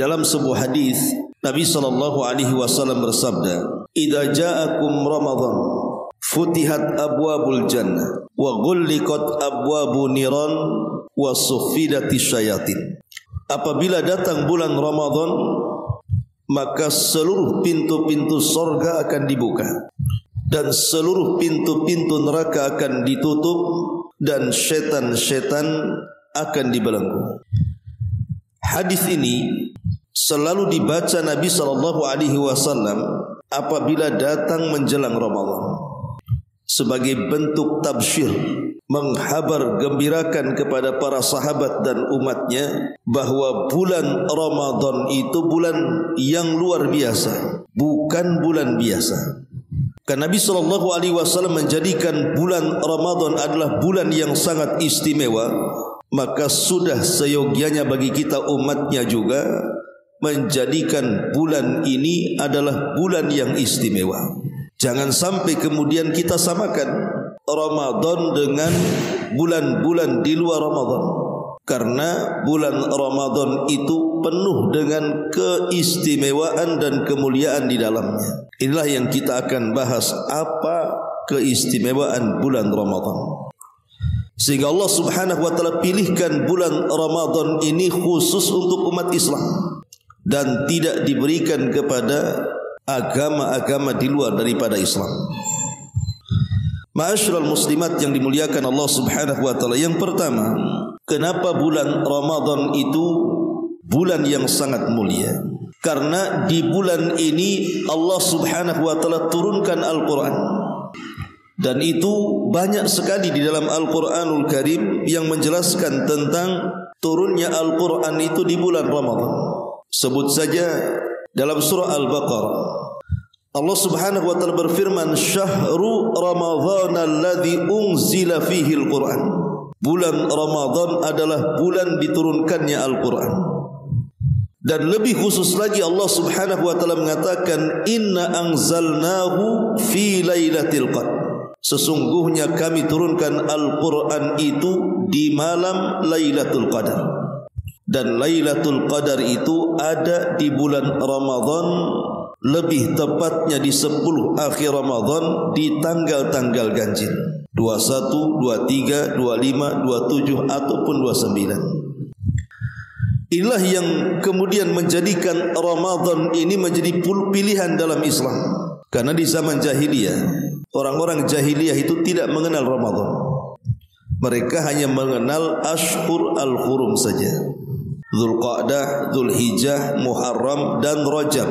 dalam sebuah hadis Nabi sallallahu alaihi wasallam bersabda, "Idza ja'akum Ramadan, futihat abwabul jannah wa ghulliqat abwabun niran wa suffidatis syayatin." Apabila datang bulan Ramadan, maka seluruh pintu-pintu surga akan dibuka dan seluruh pintu-pintu neraka akan ditutup dan setan-setan akan dibelenggu. Hadis ini selalu dibaca Nabi SAW apabila datang menjelang Ramadan sebagai bentuk tabsyir, menghabar gembirakan kepada para sahabat dan umatnya bahwa bulan Ramadan itu bulan yang luar biasa, bukan bulan biasa. Karena Nabi SAW menjadikan bulan Ramadan adalah bulan yang sangat istimewa, maka sudah seyogianya bagi kita umatnya juga menjadikan bulan ini adalah bulan yang istimewa. Jangan sampai kemudian kita samakan Ramadan dengan bulan-bulan di luar Ramadan, karena bulan Ramadan itu penuh dengan keistimewaan dan kemuliaan di dalamnya. Inilah yang kita akan bahas, apa keistimewaan bulan Ramadan. Sehingga Allah Subhanahu wa taala pilihkan bulan Ramadan ini khusus untuk umat Islam dan tidak diberikan kepada agama-agama di luar daripada Islam. Ma'asyiral muslimat yang dimuliakan Allah Subhanahu wa taala, yang pertama, kenapa bulan Ramadan itu bulan yang sangat mulia? Karena di bulan ini Allah Subhanahu wa taala turunkan Al-Qur'an. Dan itu banyak sekali di dalam Al-Quranul Karim yang menjelaskan tentang turunnya Al-Quran itu di bulan Ramadan. Sebut saja dalam surah Al-Baqarah, Allah Subhanahu wa taala berfirman, "Syahru Ramadhan alladzi unzila fihi Al-Quran." Bulan Ramadan adalah bulan diturunkannya Al-Quran. Dan lebih khusus lagi Allah Subhanahu wa taala mengatakan, "Inna anzalnahu fi lailatul qadar." Sesungguhnya kami turunkan Al-Quran itu di malam Lailatul Qadar. Dan Lailatul Qadar itu ada di bulan Ramadan, lebih tepatnya di 10 akhir Ramadan, di tanggal-tanggal ganjil 21, 23, 25, 27 ataupun 29. Inilah yang kemudian menjadikan Ramadan ini menjadi pilihan dalam Islam. Karena di zaman jahiliyah, orang-orang jahiliyah itu tidak mengenal Ramadan. Mereka hanya mengenal Ashhur al-Hurum saja. Dzulqa'dah, Dzulhijjah, Muharram dan Rajab.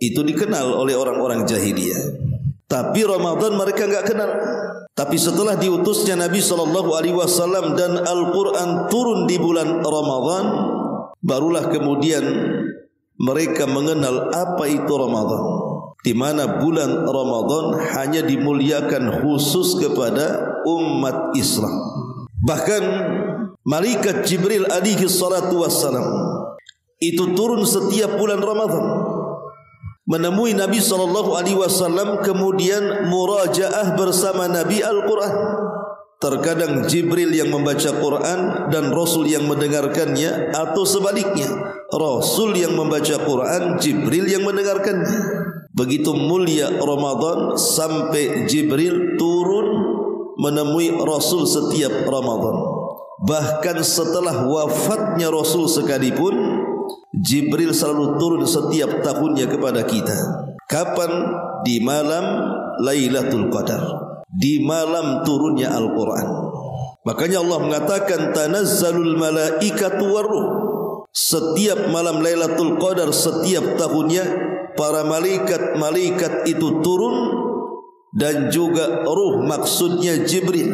Itu dikenal oleh orang-orang jahiliyah. Tapi Ramadan mereka enggak kenal. Tapi setelah diutusnya Nabi SAW dan Al-Quran turun di bulan Ramadan, barulah kemudian mereka mengenal apa itu Ramadan. Di mana bulan Ramadan hanya dimuliakan khusus kepada umat Islam. Bahkan malaikat Jibril alaihi salatu wassalam itu turun setiap bulan Ramadan menemui Nabi SAW, kemudian murajaah bersama Nabi Al-Quran. Terkadang Jibril yang membaca Quran dan Rasul yang mendengarkannya, atau sebaliknya, Rasul yang membaca Quran, Jibril yang mendengarkannya. Begitu mulia Ramadan sampai Jibril turun menemui Rasul setiap Ramadan. Bahkan setelah wafatnya Rasul sekalipun, Jibril selalu turun setiap tahunnya kepada kita. Kapan? Di malam Lailatul Qadar, di malam turunnya Al-Quran. Makanya Allah mengatakan, "Tanazzalul malaikatu warruh." Setiap malam Lailatul Qadar setiap tahunnya para malaikat itu turun, dan juga ruh, maksudnya Jibril,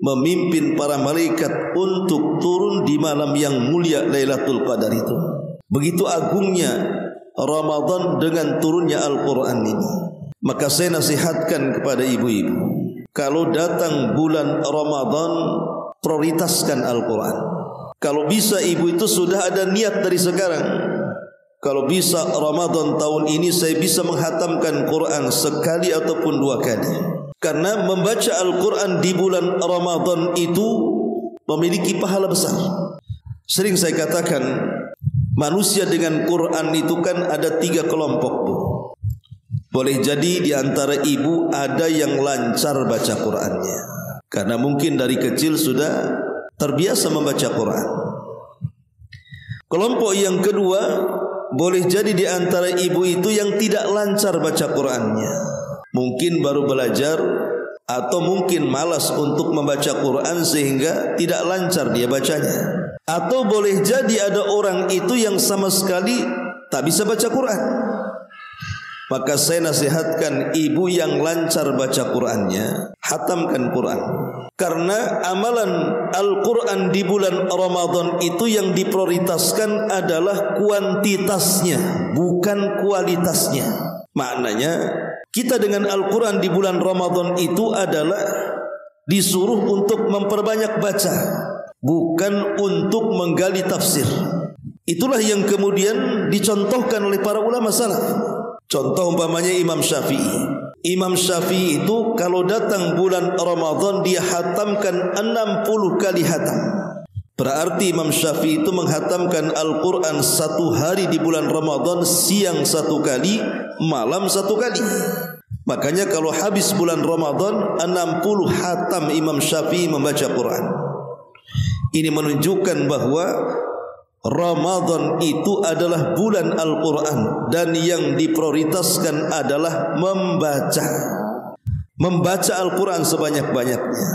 memimpin para malaikat untuk turun di malam yang mulia Lailatul Qadar itu. Begitu agungnya Ramadan dengan turunnya Al-Quran ini. Maka saya nasihatkan kepada ibu-ibu, kalau datang bulan Ramadan, prioritaskan Al-Quran. Kalau bisa ibu itu sudah ada niat dari sekarang, kalau bisa Ramadan tahun ini saya bisa menghatamkan Quran sekali ataupun 2 kali. Karena membaca Al-Quran di bulan Ramadan itu memiliki pahala besar. Sering saya katakan, Manusia dengan Quran itu kan ada 3 kelompok, Bu. Boleh jadi di antara ibu ada yang lancar baca Qurannya, karena mungkin dari kecil sudah terbiasa membaca Quran. Kelompok yang kedua, boleh jadi di antara ibu itu yang tidak lancar baca Qurannya, mungkin baru belajar atau mungkin malas untuk membaca Quran sehingga tidak lancar dia bacanya. Atau boleh jadi ada orang itu yang sama sekali tak bisa baca Quran. Maka saya nasihatkan ibu yang lancar baca Qurannya, hatamkan Quran. Karena amalan Al-Quran di bulan Ramadan itu yang diprioritaskan adalah kuantitasnya, bukan kualitasnya. Maknanya kita dengan Al-Quran di bulan Ramadan itu adalah disuruh untuk memperbanyak baca, bukan untuk menggali tafsir. Itulah yang kemudian dicontohkan oleh para ulama salaf. Contoh umpamanya Imam Syafi'i. Imam Syafi'i itu kalau datang bulan Ramadan dia hatamkan 60 kali hatam. Berarti Imam Syafi'i itu menghatamkan Al-Quran 1 hari di bulan Ramadan, siang 1 kali, malam 1 kali. Makanya kalau habis bulan Ramadan 60 hatam Imam Syafi'i membaca Quran. Ini menunjukkan bahwa Ramadan itu adalah bulan Al-Quran dan yang diprioritaskan adalah membaca Al-Quran sebanyak-banyaknya.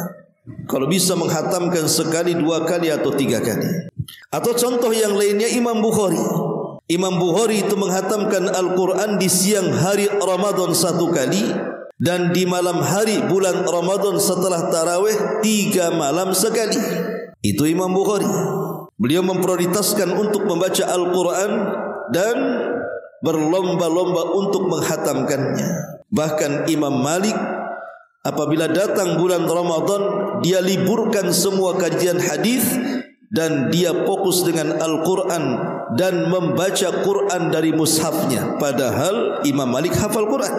Kalau bisa menghatamkan sekali, 2 kali atau 3 kali. Atau contoh yang lainnya Imam Bukhari. Imam Bukhari itu menghatamkan Al-Quran di siang hari Ramadan 1 kali, dan di malam hari bulan Ramadan setelah tarawih 3 malam sekali. Itu Imam Bukhari. Beliau memprioritaskan untuk membaca Al-Quran dan berlomba-lomba untuk menghatamkannya. Bahkan Imam Malik apabila datang bulan Ramadan, dia liburkan semua kajian hadis dan dia fokus dengan Al-Quran dan membaca Quran dari mushafnya. Padahal Imam Malik hafal Quran.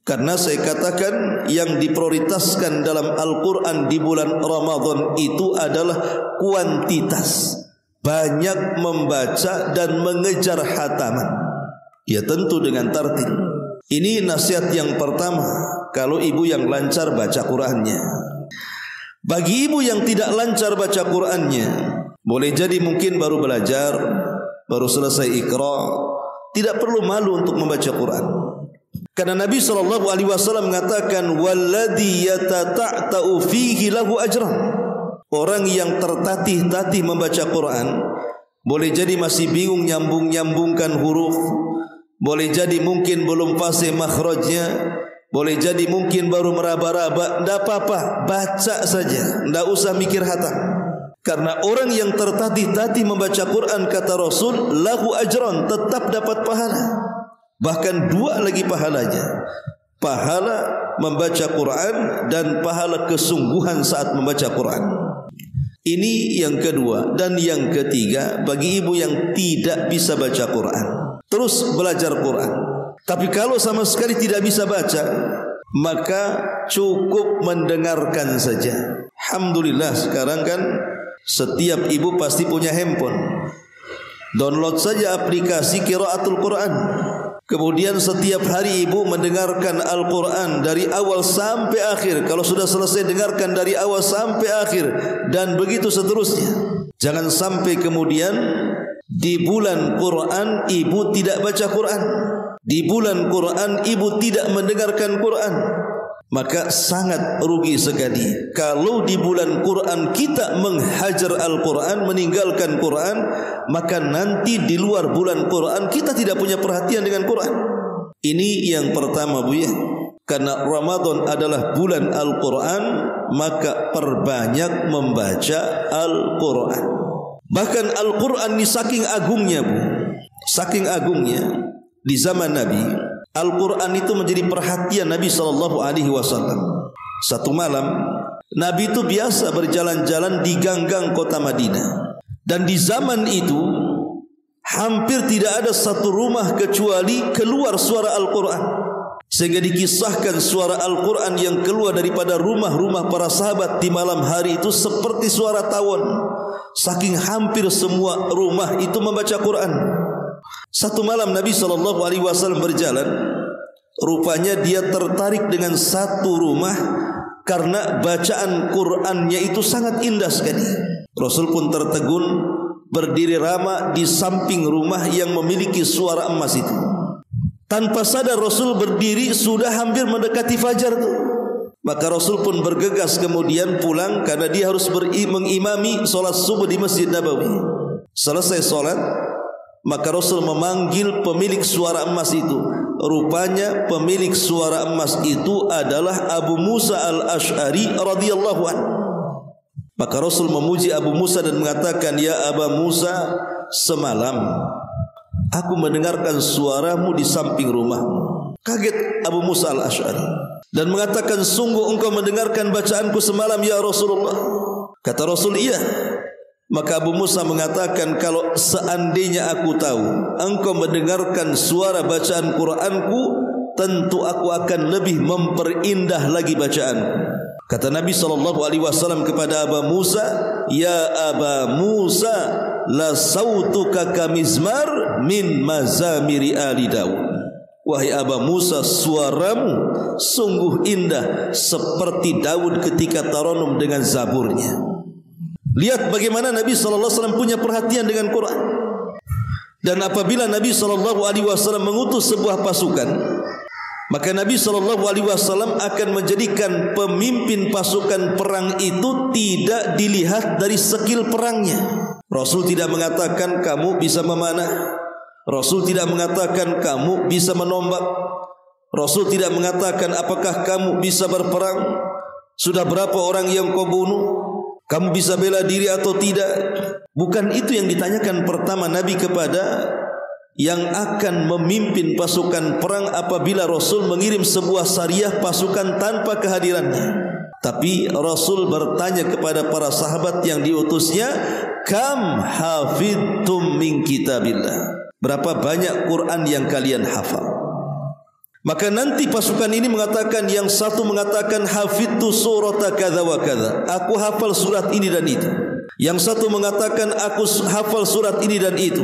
Karena saya katakan yang diprioritaskan dalam Al-Quran di bulan Ramadan itu adalah kuantitas. Banyak membaca dan mengejar hataman. Ya tentu dengan tartil. Ini nasihat yang pertama kalau ibu yang lancar baca Qurannya. Bagi ibu yang tidak lancar baca Qurannya, boleh jadi mungkin baru belajar, baru selesai Iqra, tidak perlu malu untuk membaca Quran. Karena Nabi SAW mengatakan, "Walladhi yatata'ta'u fihi lahu ajran." Orang yang tertatih-tatih membaca Quran, boleh jadi masih bingung nyambung-nyambungkan huruf, boleh jadi mungkin belum fasih makhrajnya, boleh jadi mungkin baru meraba-raba, tidak apa-apa, baca saja, tidak usah mikir hatam. Karena orang yang tertatih-tatih membaca Quran, kata Rasul, lahu ajran, tetap dapat pahala. Bahkan 2 lagi pahalanya. Pahala membaca Quran dan pahala kesungguhan saat membaca Quran. Ini yang kedua. Dan yang ketiga, bagi ibu yang tidak bisa baca Quran, terus belajar Quran, tapi kalau sama sekali tidak bisa baca, maka cukup mendengarkan saja. Alhamdulillah sekarang kan setiap ibu pasti punya handphone. Download saja aplikasi Qiraatul Quran. Kemudian setiap hari ibu mendengarkan Al-Quran dari awal sampai akhir. Kalau sudah selesai, dengarkan dari awal sampai akhir, dan begitu seterusnya. Jangan sampai kemudian di bulan Quran ibu tidak baca Quran, di bulan Quran ibu tidak mendengarkan Quran. Maka sangat rugi sekali kalau di bulan Quran kita menghajar Al-Quran, meninggalkan Quran, maka nanti di luar bulan Quran kita tidak punya perhatian dengan Quran. Ini yang pertama, Bu ya. Karena Ramadan adalah bulan Al-Quran, maka perbanyak membaca Al-Quran. Bahkan Al-Quran ini saking agungnya, Bu, saking agungnya, di zaman Nabi Al-Quran itu menjadi perhatian Nabi SAW. Satu malam Nabi itu biasa berjalan-jalan di gang-gang kota Madinah, dan di zaman itu hampir tidak ada satu rumah kecuali keluar suara Al-Quran. Sehingga dikisahkan suara Al-Quran yang keluar daripada rumah-rumah para sahabat di malam hari itu seperti suara tawon. Saking hampir semua rumah itu membaca Quran. Satu malam Nabi SAW berjalan, rupanya dia tertarik dengan satu rumah karena bacaan Qur'annya itu sangat indah sekali. Rasul pun tertegun, berdiri lama di samping rumah yang memiliki suara emas itu. Tanpa sadar Rasul berdiri sudah hampir mendekati fajar tuh. Maka Rasul pun bergegas kemudian pulang karena dia harus mengimami solat subuh di Masjid Nabawi. Selesai solat, maka Rasul memanggil pemilik suara emas itu. Rupanya pemilik suara emas itu adalah Abu Musa al-Ash'ari radhiyallahu anhu. Maka Rasul memuji Abu Musa dan mengatakan, "Ya Aba Musa, semalam aku mendengarkan suaramu di samping rumahmu." Kaget Abu Musa al-Ash'ari dan mengatakan, "Sungguh engkau mendengarkan bacaanku semalam ya Rasulullah?" Kata Rasul, "Iya." Maka Abu Musa mengatakan, "Kalau seandainya aku tahu engkau mendengarkan suara bacaan Qur'anku, tentu aku akan lebih memperindah lagi bacaanku." Kata Nabi SAW kepada Abu Musa, "Ya Aba Musa, la sautuka kamizmar min mazamiri ali Daud." Wahai Abu Musa, suaramu sungguh indah seperti Daud ketika taranum dengan zaburnya. Lihat bagaimana Nabi SAW punya perhatian dengan Quran. Dan apabila Nabi SAW mengutus sebuah pasukan, maka Nabi SAW akan menjadikan pemimpin pasukan perang itu tidak dilihat dari skill perangnya. Rasul tidak mengatakan kamu bisa memanah. Rasul tidak mengatakan kamu bisa menombak. Rasul tidak mengatakan apakah kamu bisa berperang. Sudah berapa orang yang kau bunuh? Kamu bisa bela diri atau tidak? Bukan itu yang ditanyakan pertama Nabi kepada yang akan memimpin pasukan perang apabila Rasul mengirim sebuah sariyah pasukan tanpa kehadirannya. Tapi Rasul bertanya kepada para sahabat yang diutusnya, "Kam hafidtum min kitabillah?" Berapa banyak Quran yang kalian hafal? Maka nanti pasukan ini mengatakan, yang satu mengatakan hafidtu surata kadza wa kadza, aku hafal surat ini dan itu. Yang satu mengatakan aku hafal surat ini dan itu.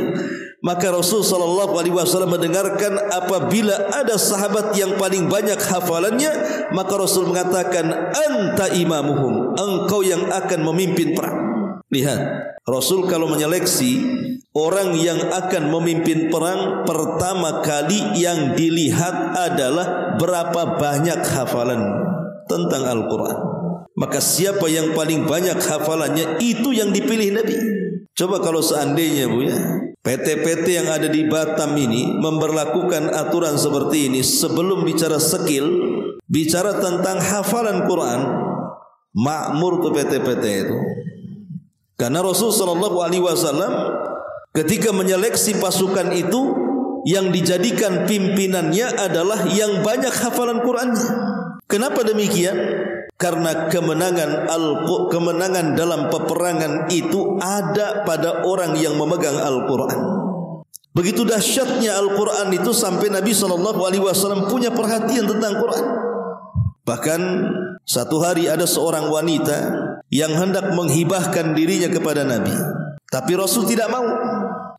Maka Rasul SAW mendengarkan apabila ada sahabat yang paling banyak hafalannya, maka Rasul mengatakan, "Anta imamuhum," engkau yang akan memimpin perang. Lihat, Rasul kalau menyeleksi orang yang akan memimpin perang, pertama kali yang dilihat adalah berapa banyak hafalan tentang Al-Quran. Maka siapa yang paling banyak hafalannya, itu yang dipilih Nabi. Coba kalau seandainya Bu ya, PT-PT yang ada di Batam ini memberlakukan aturan seperti ini, sebelum bicara skill, bicara tentang hafalan Quran, makmur tuh PT-PT itu. Karena Rasulullah SAW ketika menyeleksi pasukan itu, yang dijadikan pimpinannya adalah yang banyak hafalan Qurannya. Kenapa demikian? Karena kemenangan dalam peperangan itu ada pada orang yang memegang Al-Quran. Begitu dahsyatnya Al-Quran itu sampai Nabi SAW punya perhatian tentang Quran. Bahkan satu hari ada seorang wanita yang hendak menghibahkan dirinya kepada Nabi, tapi Rasul tidak mau.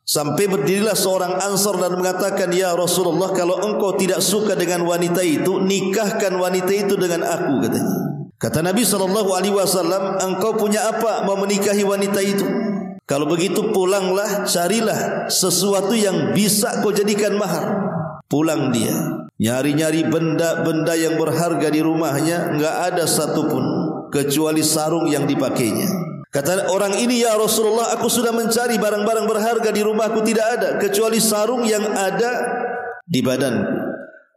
Sampai berdirilah seorang Ansar dan mengatakan, "Ya Rasulullah, kalau engkau tidak suka dengan wanita itu, nikahkan wanita itu dengan aku," katanya. Kata Nabi SAW, "Engkau punya apa mau menikahi wanita itu? Kalau begitu pulanglah, carilah sesuatu yang bisa kau jadikan mahar." Pulang dia, nyari-nyari benda-benda yang berharga di rumahnya, enggak ada satupun kecuali sarung yang dipakainya. Kata orang ini, "Ya Rasulullah, aku sudah mencari barang-barang berharga di rumahku, tidak ada kecuali sarung yang ada di badanku.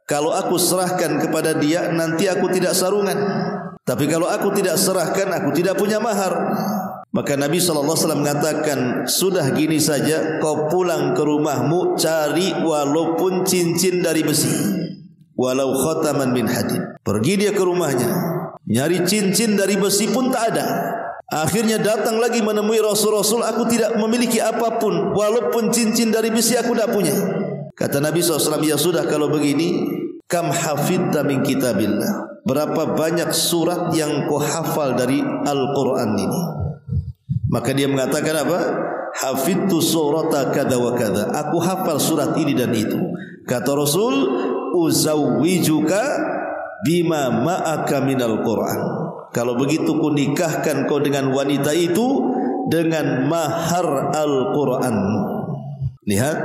Kalau aku serahkan kepada dia, nanti aku tidak sarungan. Tapi kalau aku tidak serahkan, aku tidak punya mahar." Maka Nabi SAW mengatakan, "Sudah gini saja, kau pulang ke rumahmu, cari walaupun cincin dari besi, walau khataman min hadid." Pergi dia ke rumahnya, nyari cincin dari besi pun tak ada. Akhirnya datang lagi menemui Rasul, "Aku tidak memiliki apapun, walaupun cincin dari besi aku tidak punya." Kata Nabi SAW, "Ya sudah kalau begini, kam hafidta min kitabillah." Berapa banyak surat yang kau hafal dari Al-Quran ini? Maka dia mengatakan apa? hafidtu surata kada wa kada. Aku hafal surat ini dan itu. Kata Rasul, uzawwijuka bima ma'aka minal Qur'an. Kalau begitu ku nikahkan kau dengan wanita itu dengan mahar Al-Qur'an. Lihat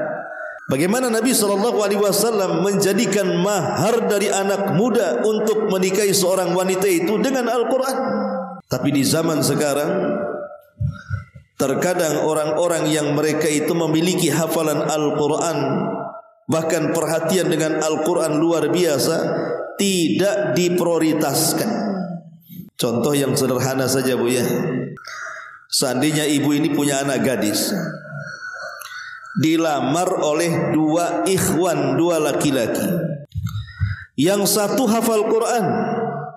bagaimana Nabi SAW menjadikan mahar dari anak muda untuk menikahi seorang wanita itu dengan Al-Quran. Tapi di zaman sekarang terkadang orang-orang yang mereka itu memiliki hafalan Al-Quran, bahkan perhatian dengan Al-Quran luar biasa, tidak diprioritaskan. Contoh yang sederhana saja Bu ya. Seandainya ibu ini punya anak gadis, dilamar oleh dua ikhwan, dua laki-laki. Yang satu hafal Quran,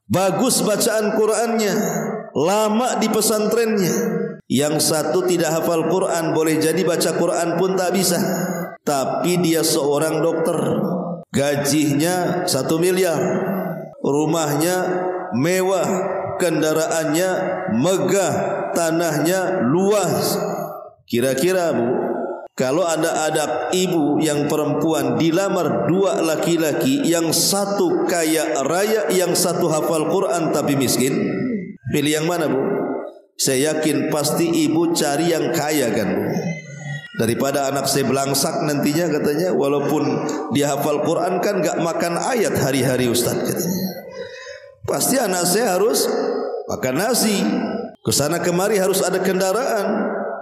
bagus bacaan Qurannya, lama di pesantrennya. Yang satu tidak hafal Quran, boleh jadi baca Quran pun tak bisa. Tapi dia seorang dokter, gajinya 1 miliar, rumahnya mewah, kendaraannya megah, tanahnya luas. Kira-kira Bu, kalau ada ibu yang perempuan dilamar dua laki-laki, yang satu kaya raya, yang satu hafal Quran tapi miskin, pilih yang mana Bu? Saya yakin pasti ibu cari yang kaya kan Bu, daripada anak saya belangsak nantinya katanya, walaupun dia hafal Quran kan gak makan ayat hari-hari Ustaz katanya. Pasti anak saya harus makan nasi, kesana kemari harus ada kendaraan,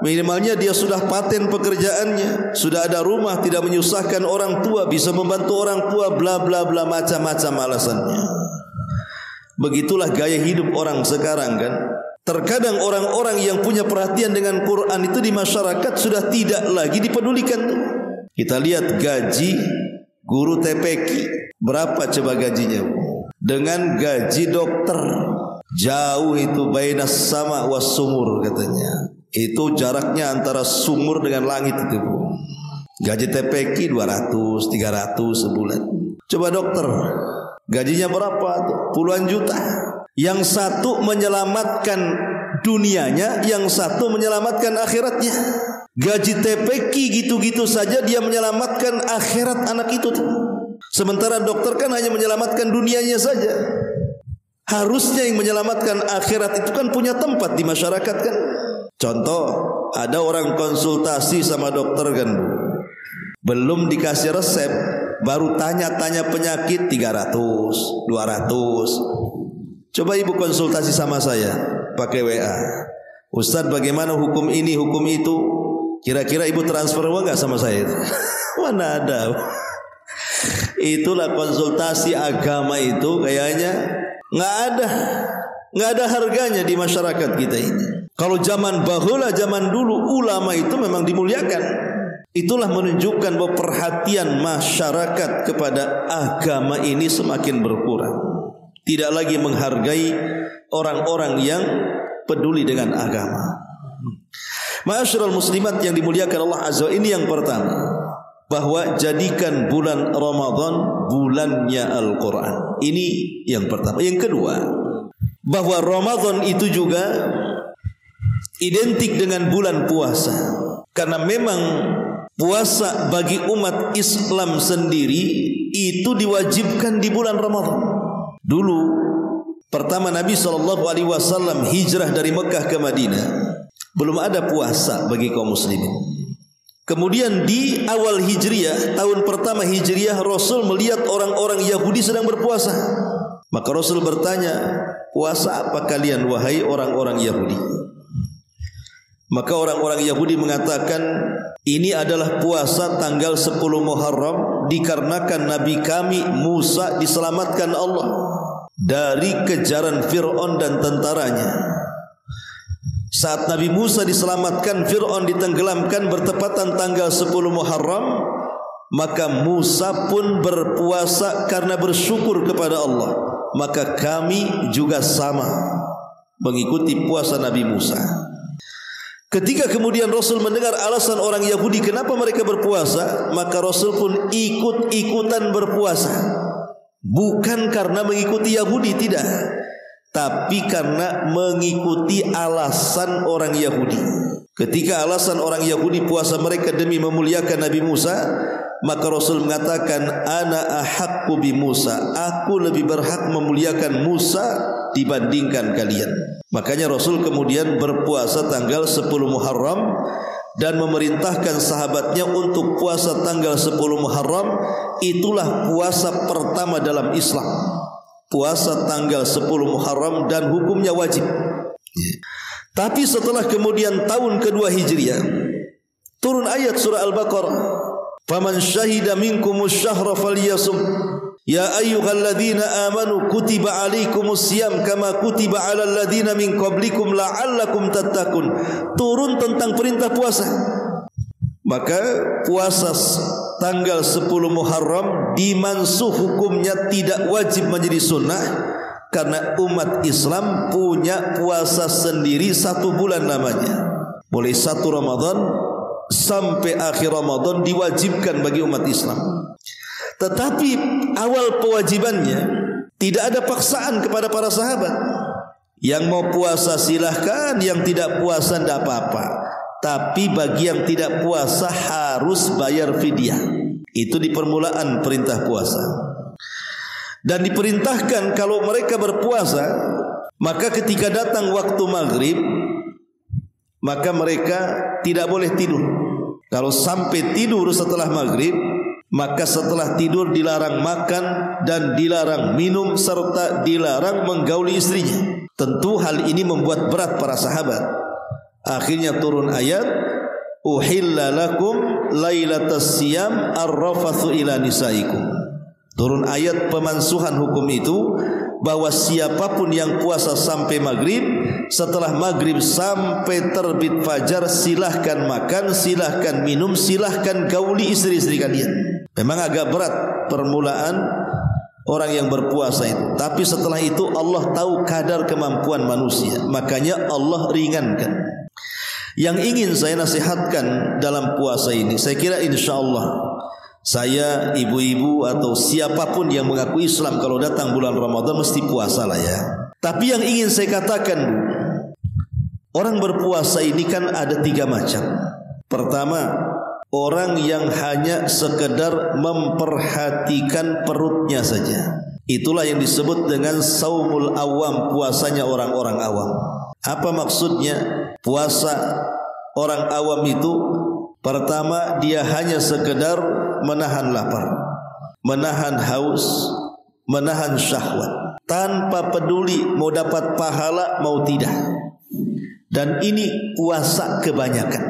minimalnya dia sudah paten pekerjaannya, sudah ada rumah, tidak menyusahkan orang tua, bisa membantu orang tua, bla bla bla, macam-macam alasannya. Begitulah gaya hidup orang sekarang kan. Terkadang orang-orang yang punya perhatian dengan Quran itu di masyarakat sudah tidak lagi dipedulikan. Kita lihat gaji guru TPQ, berapa coba gajinya? Dengan gaji dokter, jauh itu, bainas sama was sumur katanya. Itu jaraknya antara sumur dengan langit itu Bu. Gaji TPQ 200, 300 sebulan. Coba dokter, gajinya berapa tuh? Puluhan juta. Yang satu menyelamatkan dunianya, yang satu menyelamatkan akhiratnya. Gaji TPQ gitu-gitu saja dia menyelamatkan akhirat anak itu tuh. Sementara dokter kan hanya menyelamatkan dunianya saja. Harusnya yang menyelamatkan akhirat itu kan punya tempat di masyarakat kan. Contoh, ada orang konsultasi sama dokter kan Bu, belum dikasih resep, baru tanya-tanya penyakit 300, 200. Coba ibu konsultasi sama saya pakai WA, Ustaz bagaimana hukum ini, hukum itu, kira-kira ibu transfer uang gak sama saya? Mana ada. Itulah konsultasi agama itu kayaknya nggak ada harganya di masyarakat kita ini. Kalau zaman bahula, zaman dulu, ulama itu memang dimuliakan. Itulah menunjukkan bahwa perhatian masyarakat kepada agama ini semakin berkurang. Tidak lagi menghargai orang-orang yang peduli dengan agama. Ma'asyiral muslimat yang dimuliakan Allah Azza wa Jalla, ini yang pertama, bahwa jadikan bulan Ramadan bulannya Al-Quran. Ini yang pertama. Yang kedua, bahwa Ramadan itu juga identik dengan bulan puasa. Karena memang puasa bagi umat Islam sendiri itu diwajibkan di bulan Ramadan. Dulu pertama Nabi SAW hijrah dari Mekah ke Madinah, belum ada puasa bagi kaum muslimin. Kemudian di awal Hijriyah, tahun pertama Hijriyah, Rasul melihat orang-orang Yahudi sedang berpuasa. Maka Rasul bertanya, puasa apa kalian wahai orang-orang Yahudi? Maka orang-orang Yahudi mengatakan, ini adalah puasa tanggal 10 Muharram, dikarenakan Nabi kami Musa diselamatkan Allah dari kejaran Fir'aun dan tentaranya. Saat Nabi Musa diselamatkan, Fir'aun ditenggelamkan bertepatan tanggal 10 Muharram, maka Musa pun berpuasa karena bersyukur kepada Allah. Maka kami juga sama mengikuti puasa Nabi Musa. Ketika kemudian Rasul mendengar alasan orang Yahudi kenapa mereka berpuasa, maka Rasul pun ikut-ikutan berpuasa. Bukan karena mengikuti Yahudi, tidak, tapi karena mengikuti alasan orang Yahudi. Ketika alasan orang Yahudi puasa mereka demi memuliakan Nabi Musa, maka Rasul mengatakan, ana ahaqqu bi Musa, aku lebih berhak memuliakan Musa dibandingkan kalian. Makanya Rasul kemudian berpuasa tanggal 10 Muharram dan memerintahkan sahabatnya untuk puasa tanggal 10 Muharram. Itulah puasa pertama dalam Islam, puasa tanggal 10 Muharram, dan hukumnya wajib. Tapi setelah kemudian tahun kedua Hijriah turun ayat surah Al-Baqarah, faman syahida minkumus syahra falyasum ya ayyuhalladzina amanu kutiba alaikumus siyam kama kutiba alal ladzina min qablikum la'allakum tattaqun. Turun tentang perintah puasa. Maka puasa tanggal 10 Muharram dimansuh hukumnya, tidak wajib menjadi sunnah, karena umat Islam punya puasa sendiri 1 bulan namanya. Mulai 1 Ramadan sampai akhir Ramadan diwajibkan bagi umat Islam. Tetapi awal kewajibannya tidak ada paksaan kepada para sahabat. Yang mau puasa silahkan, yang tidak puasa tidak apa-apa. Tapi bagi yang tidak puasa harus bayar fidyah. Itu di permulaan perintah puasa. Dan diperintahkan kalau mereka berpuasa, maka ketika datang waktu maghrib, maka mereka tidak boleh tidur. Kalau sampai tidur setelah maghrib, maka setelah tidur dilarang makan dan dilarang minum serta dilarang menggauli istrinya. Tentu hal ini membuat berat para sahabat. Akhirnya turun ayat, uhilla lakum lailatas siyam ar-rafathu ila nisaikum. Turun ayat pemansuhan hukum itu, bahwa siapapun yang puasa sampai maghrib, setelah maghrib sampai terbit fajar, silahkan makan, silahkan minum, silahkan gauli istri-istri kalian. Memang agak berat permulaan orang yang berpuasa itu, tapi setelah itu Allah tahu kadar kemampuan manusia, makanya Allah ringankan. Yang ingin saya nasihatkan dalam puasa ini, saya kira insya Allah saya, ibu-ibu atau siapapun yang mengaku Islam, kalau datang bulan Ramadan mesti puasa lah ya. Tapi yang ingin saya katakan, orang berpuasa ini kan ada 3 macam. Pertama, orang yang hanya sekedar memperhatikan perutnya saja. Itulah yang disebut dengan saumul awam, puasanya orang-orang awam. Apa maksudnya? Puasa orang awam itu, pertama, dia hanya sekedar menahan lapar, menahan haus, menahan syahwat, tanpa peduli mau dapat pahala mau tidak. Dan ini puasa kebanyakan.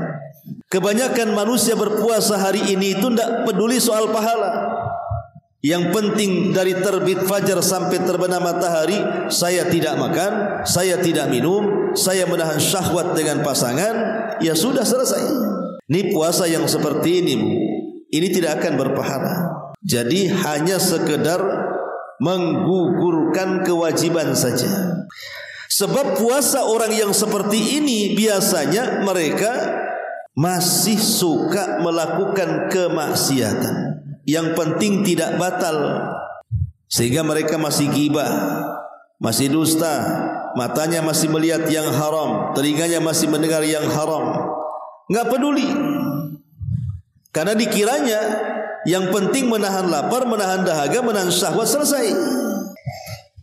Kebanyakan manusia berpuasa hari ini itu tidak peduli soal pahala. Yang penting dari terbit fajar sampai terbenam matahari, saya tidak makan, saya tidak minum, saya menahan syahwat dengan pasangan, ya sudah selesai. Ini puasa yang seperti ini, Bu, ini tidak akan berpahala. Jadi hanya sekedar menggugurkan kewajiban saja. Sebab puasa orang yang seperti ini biasanya mereka masih suka melakukan kemaksiatan. Yang penting tidak batal, sehingga mereka masih ghibah, masih dusta, matanya masih melihat yang haram, telinganya masih mendengar yang haram. Enggak peduli. Karena dikiranya yang penting menahan lapar, menahan dahaga, menahan syahwat, selesai.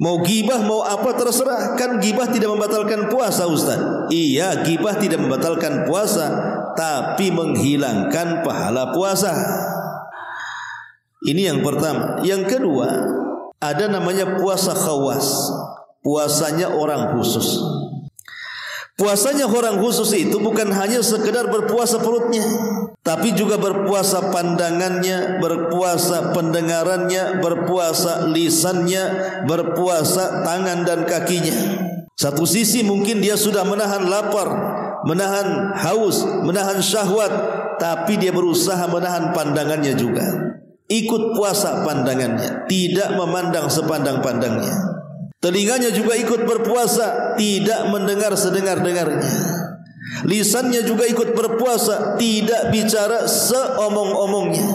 Mau gibah mau apa terserah. Kan gibah tidak membatalkan puasa, Ustaz. Iya, gibah tidak membatalkan puasa, tapi menghilangkan pahala puasa. Ini yang pertama. Yang kedua, ada namanya puasa khawas, puasanya orang khusus. Puasanya orang khusus itu bukan hanya sekedar berpuasa perutnya, tapi juga berpuasa pandangannya, berpuasa pendengarannya, berpuasa lisannya, berpuasa tangan dan kakinya. Satu sisi mungkin dia sudah menahan lapar, menahan haus, menahan syahwat, tapi dia berusaha menahan pandangannya juga. Ikut puasa pandangannya, tidak memandang sepandang-pandangnya. Telinganya juga ikut berpuasa, tidak mendengar sedengar-dengarnya. Lisannya juga ikut berpuasa, tidak bicara seomong-omongnya.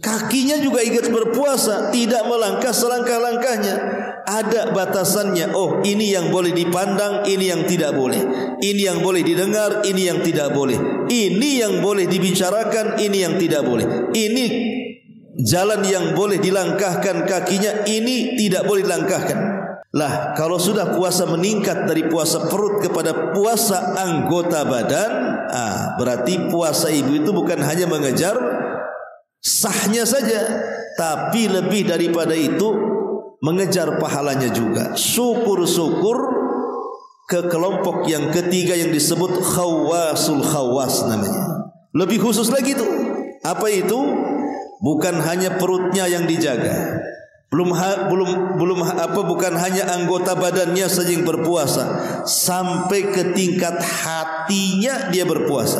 Kakinya juga ikut berpuasa, tidak melangkah selangkah-langkahnya. Ada batasannya. Oh, ini yang boleh dipandang, ini yang tidak boleh. Ini yang boleh didengar, ini yang tidak boleh. Ini yang boleh dibicarakan, ini yang tidak boleh. Ini jalan yang boleh dilangkahkan kakinya, ini tidak boleh dilangkahkan. Lah, kalau sudah puasa meningkat dari puasa perut kepada puasa anggota badan, berarti puasa ibu itu bukan hanya mengejar sahnya saja, tapi lebih daripada itu mengejar pahalanya juga. Syukur-syukur ke kelompok yang ketiga yang disebut khawasul khawas namanya. Lebih khusus lagi itu. Apa itu? Bukan hanya perutnya yang dijaga. Bukan hanya anggota badannya saja yang berpuasa, sampai ke tingkat hatinya dia berpuasa.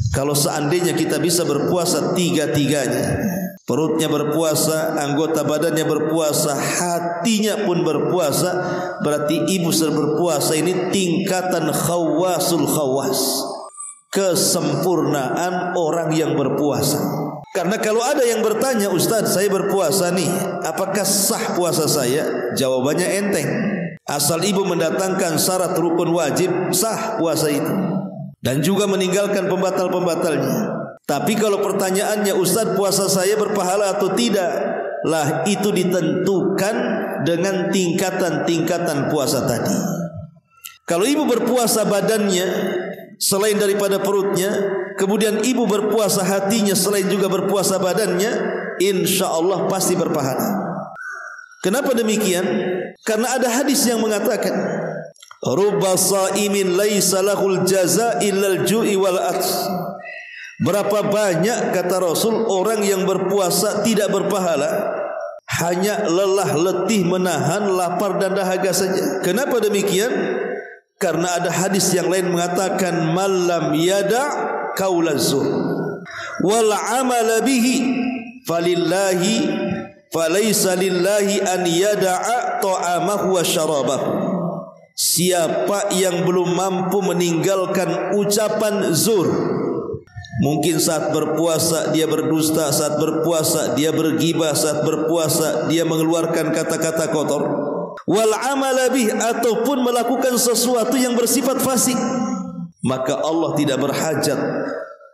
Kalau seandainya kita bisa berpuasa tiga-tiganya, perutnya berpuasa, anggota badannya berpuasa, hatinya pun berpuasa, berarti ibu sedang berpuasa. Ini tingkatan khawasul khawas, kesempurnaan orang yang berpuasa. Karena kalau ada yang bertanya, Ustaz, saya berpuasa nih, apakah sah puasa saya? Jawabannya enteng. Asal ibu mendatangkan syarat rukun wajib, sah puasa itu, dan juga meninggalkan pembatal-pembatalnya. Tapi kalau pertanyaannya, Ustaz, puasa saya berpahala atau tidak? Lah, itu ditentukan dengan tingkatan-tingkatan puasa tadi. Kalau ibu berpuasa badannya selain daripada perutnya, kemudian ibu berpuasa hatinya selain juga berpuasa badannya, insya Allah pasti berpahala. Kenapa demikian? Karena ada hadis yang mengatakan, rubba shaimin laisa lahul jaza illal ju'i wal ats. Berapa banyak, kata Rasul, orang yang berpuasa tidak berpahala, hanya lelah letih menahan lapar dan dahaga saja. Kenapa demikian? Karena ada hadis yang lain mengatakan, malam yada qaulaz zur wal amala bihi falillahi falaysa lillahi an yada'a ta'amahu wa syarabahu. Siapa yang belum mampu meninggalkan ucapan zur, mungkin saat berpuasa dia berdusta, saat berpuasa dia berghibah, saat berpuasa dia mengeluarkan kata-kata kotor, wal amala bih, ataupun melakukan sesuatu yang bersifat fasik, maka Allah tidak berhajat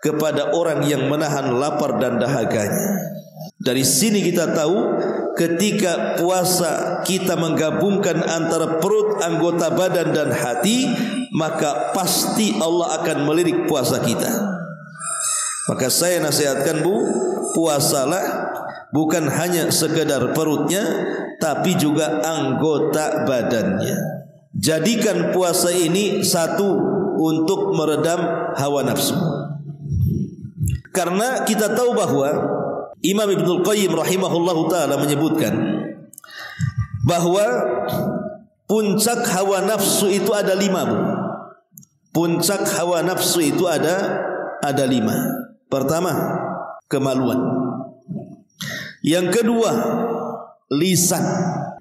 kepada orang yang menahan lapar dan dahaganya. Dari sini kita tahu, ketika puasa kita menggabungkan antara perut, anggota badan dan hati, maka pasti Allah akan melirik puasa kita. Maka saya nasihatkan, Bu, puasalah bukan hanya sekedar perutnya, tapi juga anggota badannya. Jadikan puasa ini satu untuk meredam hawa nafsu. Karena kita tahu bahwa Imam Ibnul Qayyim rahimahullahu ta'ala menyebutkan bahwa puncak hawa nafsu itu ada 5, Bu. Puncak hawa nafsu itu ada 5. Pertama, kemaluan. Yang kedua, lisan.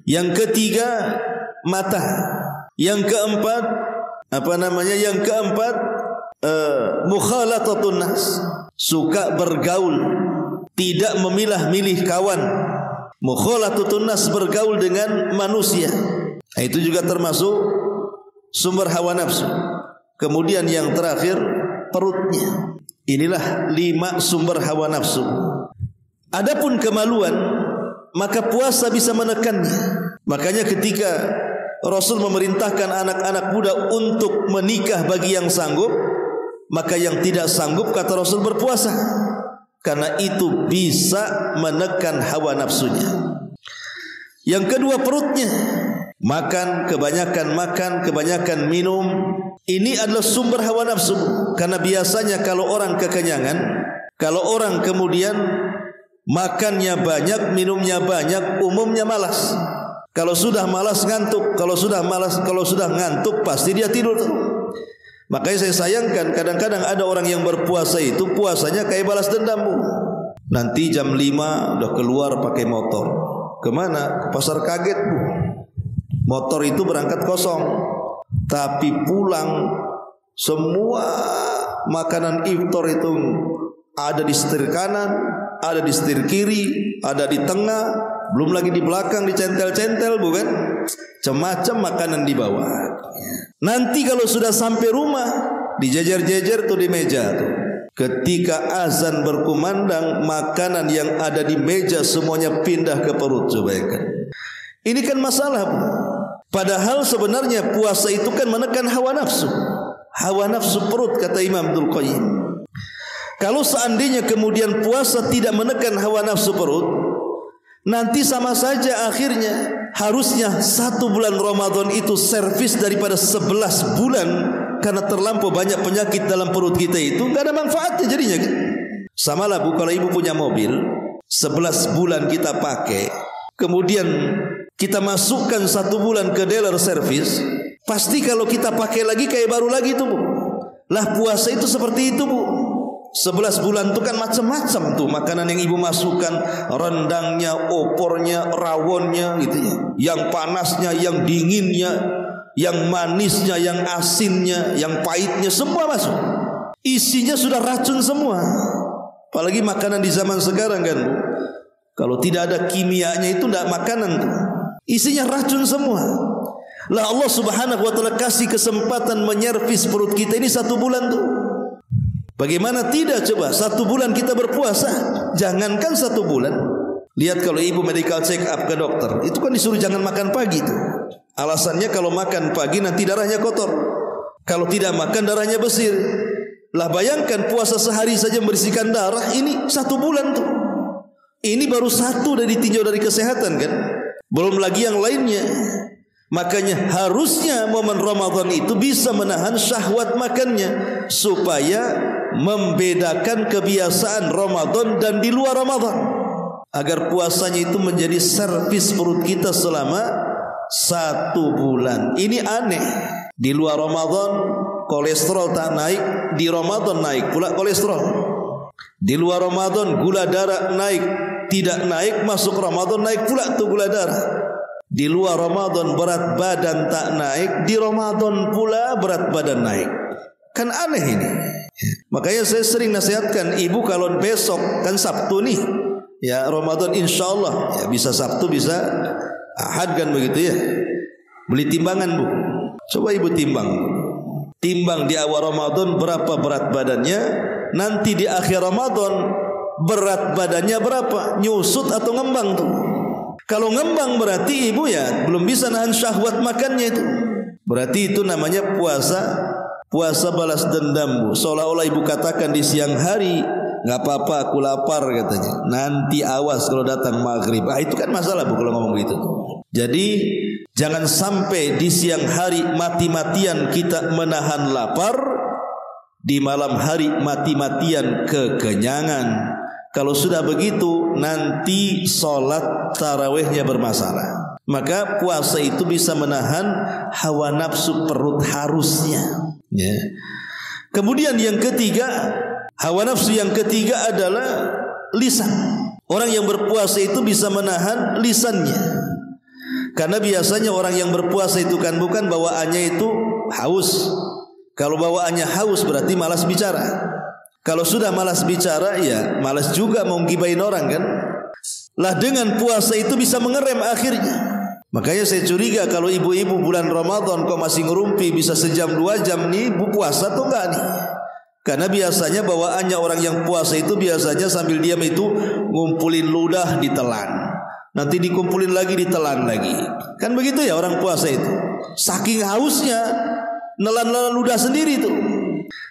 Yang ketiga, mata. Yang keempat, Yang keempat, mukhalatatun nas, suka bergaul, tidak memilah-milih kawan. Mukhalatatun nas, bergaul dengan manusia. Itu juga termasuk sumber hawa nafsu. Kemudian yang terakhir, perutnya. Inilah 5 sumber hawa nafsu. Adapun kemaluan, maka puasa bisa menekannya. Makanya ketika Rasul memerintahkan anak-anak muda untuk menikah bagi yang sanggup, maka yang tidak sanggup, kata Rasul, berpuasa. Karena itu bisa menekan hawa nafsunya. Yang kedua, perutnya. Makan, kebanyakan minum. Ini adalah sumber hawa nafsu. Karena biasanya kalau orang kekenyangan, kalau orang kemudian makannya banyak, minumnya banyak, umumnya malas. Kalau sudah malas ngantuk, kalau sudah ngantuk pasti dia tidur. Makanya saya sayangkan kadang-kadang ada orang yang berpuasa itu puasanya kayak balas dendam, Bu. Nanti jam 5 udah keluar pakai motor. Kemana? Ke pasar kaget, Bu. Motor itu berangkat kosong, tapi pulang semua makanan iftar itu ada di setir kanan, ada di setir kiri, ada di tengah, belum lagi di belakang dicentel-centel, bukan? Macam-macam makanan dibawa. Nanti kalau sudah sampai rumah, dijejer-jejer tuh di meja tuh. Ketika azan berkumandang, makanan yang ada di meja semuanya pindah ke perut. Coba kan. Ini kan masalah, Bu. Padahal sebenarnya puasa itu kan menekan hawa nafsu. Hawa nafsu perut, kata Imam Ibnul Qayyim. Kalau seandainya kemudian puasa tidak menekan hawa nafsu perut, nanti sama saja akhirnya. Harusnya 1 bulan Ramadan itu servis daripada 11 bulan. Karena terlampau banyak penyakit dalam perut kita itu, gak ada manfaatnya jadinya kan. Sama lah, Bu, kalau ibu punya mobil 11 bulan kita pakai, kemudian kita masukkan 1 bulan ke dealer service, pasti kalau kita pakai lagi kayak baru lagi itu, Bu. Lah puasa itu seperti itu, Bu. 11 bulan itu kan macam-macam tuh makanan yang ibu masukkan, rendangnya, opornya, rawonnya gitu ya. Yang panasnya, yang dinginnya, yang manisnya, yang asinnya, yang pahitnya, semua masuk. Isinya sudah racun semua. Apalagi makanan di zaman sekarang kan, Bu. Kalau tidak ada kimianya itu tidak makanan tuh. Isinya racun semua. Lah Allah Subhanahu wa taala kasih kesempatan menyervis perut kita ini 1 bulan tuh. Bagaimana tidak coba 1 bulan kita berpuasa? Jangankan 1 bulan. Lihat kalau ibu medical check up ke dokter, itu kan disuruh jangan makan pagi tuh. Alasannya kalau makan pagi nanti darahnya kotor. Kalau tidak makan darahnya bersih. Lah bayangkan puasa sehari saja membersihkan darah, ini 1 bulan tuh. Ini baru 1 dari tinjau dari kesehatan kan. Belum lagi yang lainnya. Makanya harusnya momen Ramadan itu bisa menahan syahwat makannya, supaya membedakan kebiasaan Ramadan dan di luar Ramadan, agar puasanya itu menjadi servis perut kita selama 1 bulan. Ini aneh. Di luar Ramadan kolesterol tak naik, di Ramadan naik pula kolesterol. Di luar Ramadan gula darah naik, tidak naik, masuk Ramadan naik pula tuh gula darah. Di luar Ramadan berat badan tak naik, di Ramadan pula berat badan naik. Kan aneh ini. Makanya saya sering nasihatkan ibu, kalau besok kan Sabtu nih, ya Ramadan insyaallah, ya bisa Sabtu bisa Ahad kan begitu ya. Beli timbangan, Bu. Coba ibu timbang. Timbang di awal Ramadan berapa berat badannya, nanti di akhir Ramadan berat badannya berapa, nyusut atau ngembang tuh. Kalau ngembang berarti ibu ya belum bisa nahan syahwat makannya itu. Berarti itu namanya puasa balas dendam, Bu. Seolah-olah ibu katakan di siang hari, nggak apa-apa aku lapar katanya, nanti awas kalau datang maghrib. Itu kan masalah, Bu, kalau ngomong begitu. Jadi jangan sampai di siang hari mati-matian kita menahan lapar, di malam hari mati-matian kekenyangan. Kalau sudah begitu nanti sholat tarawihnya bermasalah. Maka puasa itu bisa menahan hawa nafsu perut harusnya, ya. Kemudian yang ketiga, hawa nafsu yang ketiga adalah lisan. Orang yang berpuasa itu bisa menahan lisannya. Karena biasanya orang yang berpuasa itu kan bukan bawaannya itu haus. Kalau bawaannya haus berarti malas bicara. Kalau sudah malas bicara, ya malas juga mau gibahin orang kan. Lah dengan puasa itu bisa mengerem akhirnya. Makanya saya curiga kalau ibu-ibu bulan Ramadan kok masih ngerumpi bisa sejam 2 jam nih, bu puasa tuh enggak nih? Karena biasanya bawaannya orang yang puasa itu biasanya sambil diam itu ngumpulin ludah ditelan, nanti dikumpulin lagi ditelan lagi. Kan begitu ya orang puasa itu. Saking hausnya nelan-nelan ludah sendiri tuh.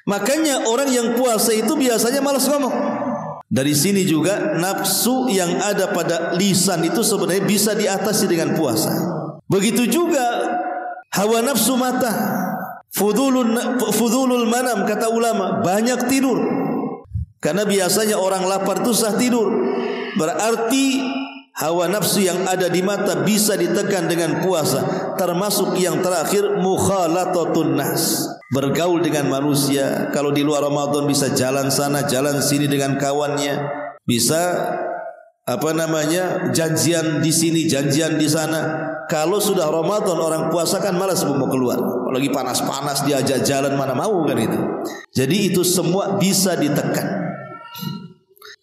Makanya orang yang puasa itu biasanya malas ngomong. Dari sini juga nafsu yang ada pada lisan itu sebenarnya bisa diatasi dengan puasa. Begitu juga hawa nafsu mata, fudulul manam, kata ulama, banyak tidur. Karena biasanya orang lapar itu susah tidur. Berarti hawa nafsu yang ada di mata bisa ditekan dengan puasa. Termasuk yang terakhir mukhalatatun nas, bergaul dengan manusia. Kalau di luar Ramadan bisa jalan sana jalan sini dengan kawannya, bisa janjian di sini janjian di sana. Kalau sudah Ramadan orang puasa kan malas mau keluar, apalagi panas-panas diajak jalan mana mau kan itu. Jadi itu semua bisa ditekan.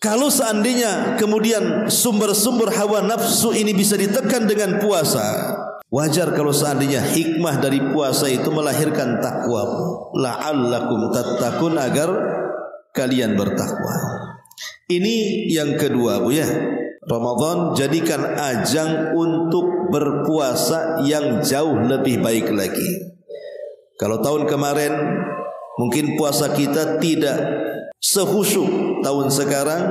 Kalau seandainya kemudian sumber-sumber hawa nafsu ini bisa ditekan dengan puasa, wajar kalau seandainya hikmah dari puasa itu melahirkan takwa. La'allakum tattaqun, agar kalian bertakwa. Ini yang kedua, Bu ya. Ramadan jadikan ajang untuk berpuasa yang jauh lebih baik lagi. Kalau tahun kemarin mungkin puasa kita tidak sehusyuk tahun sekarang,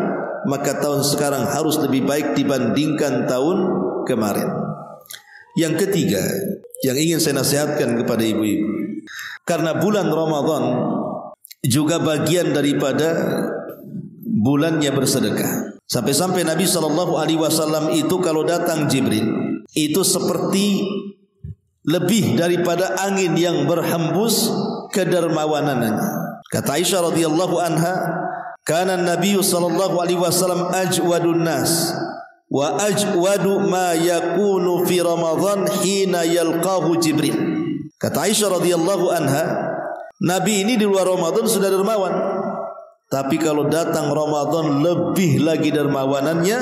maka tahun sekarang harus lebih baik dibandingkan tahun kemarin. Yang ketiga yang ingin saya nasihatkan kepada ibu-ibu, karena bulan Ramadan juga bagian daripada bulannya bersedekah. Sampai-sampai Nabi SAW itu kalau datang Jibril itu seperti lebih daripada angin yang berhembus kedermawanannya. Kata Aisyah radhiyallahu anha, kana Nabi sallallahu alaihi wasallam ajwadun nas wa ajwadu ma yakunu fi Ramadan hina yalqahu Jibril. Kata Aisyah radhiyallahu anha, Nabi ini di luar Ramadan sudah dermawan, tapi kalau datang Ramadan lebih lagi dermawanannya,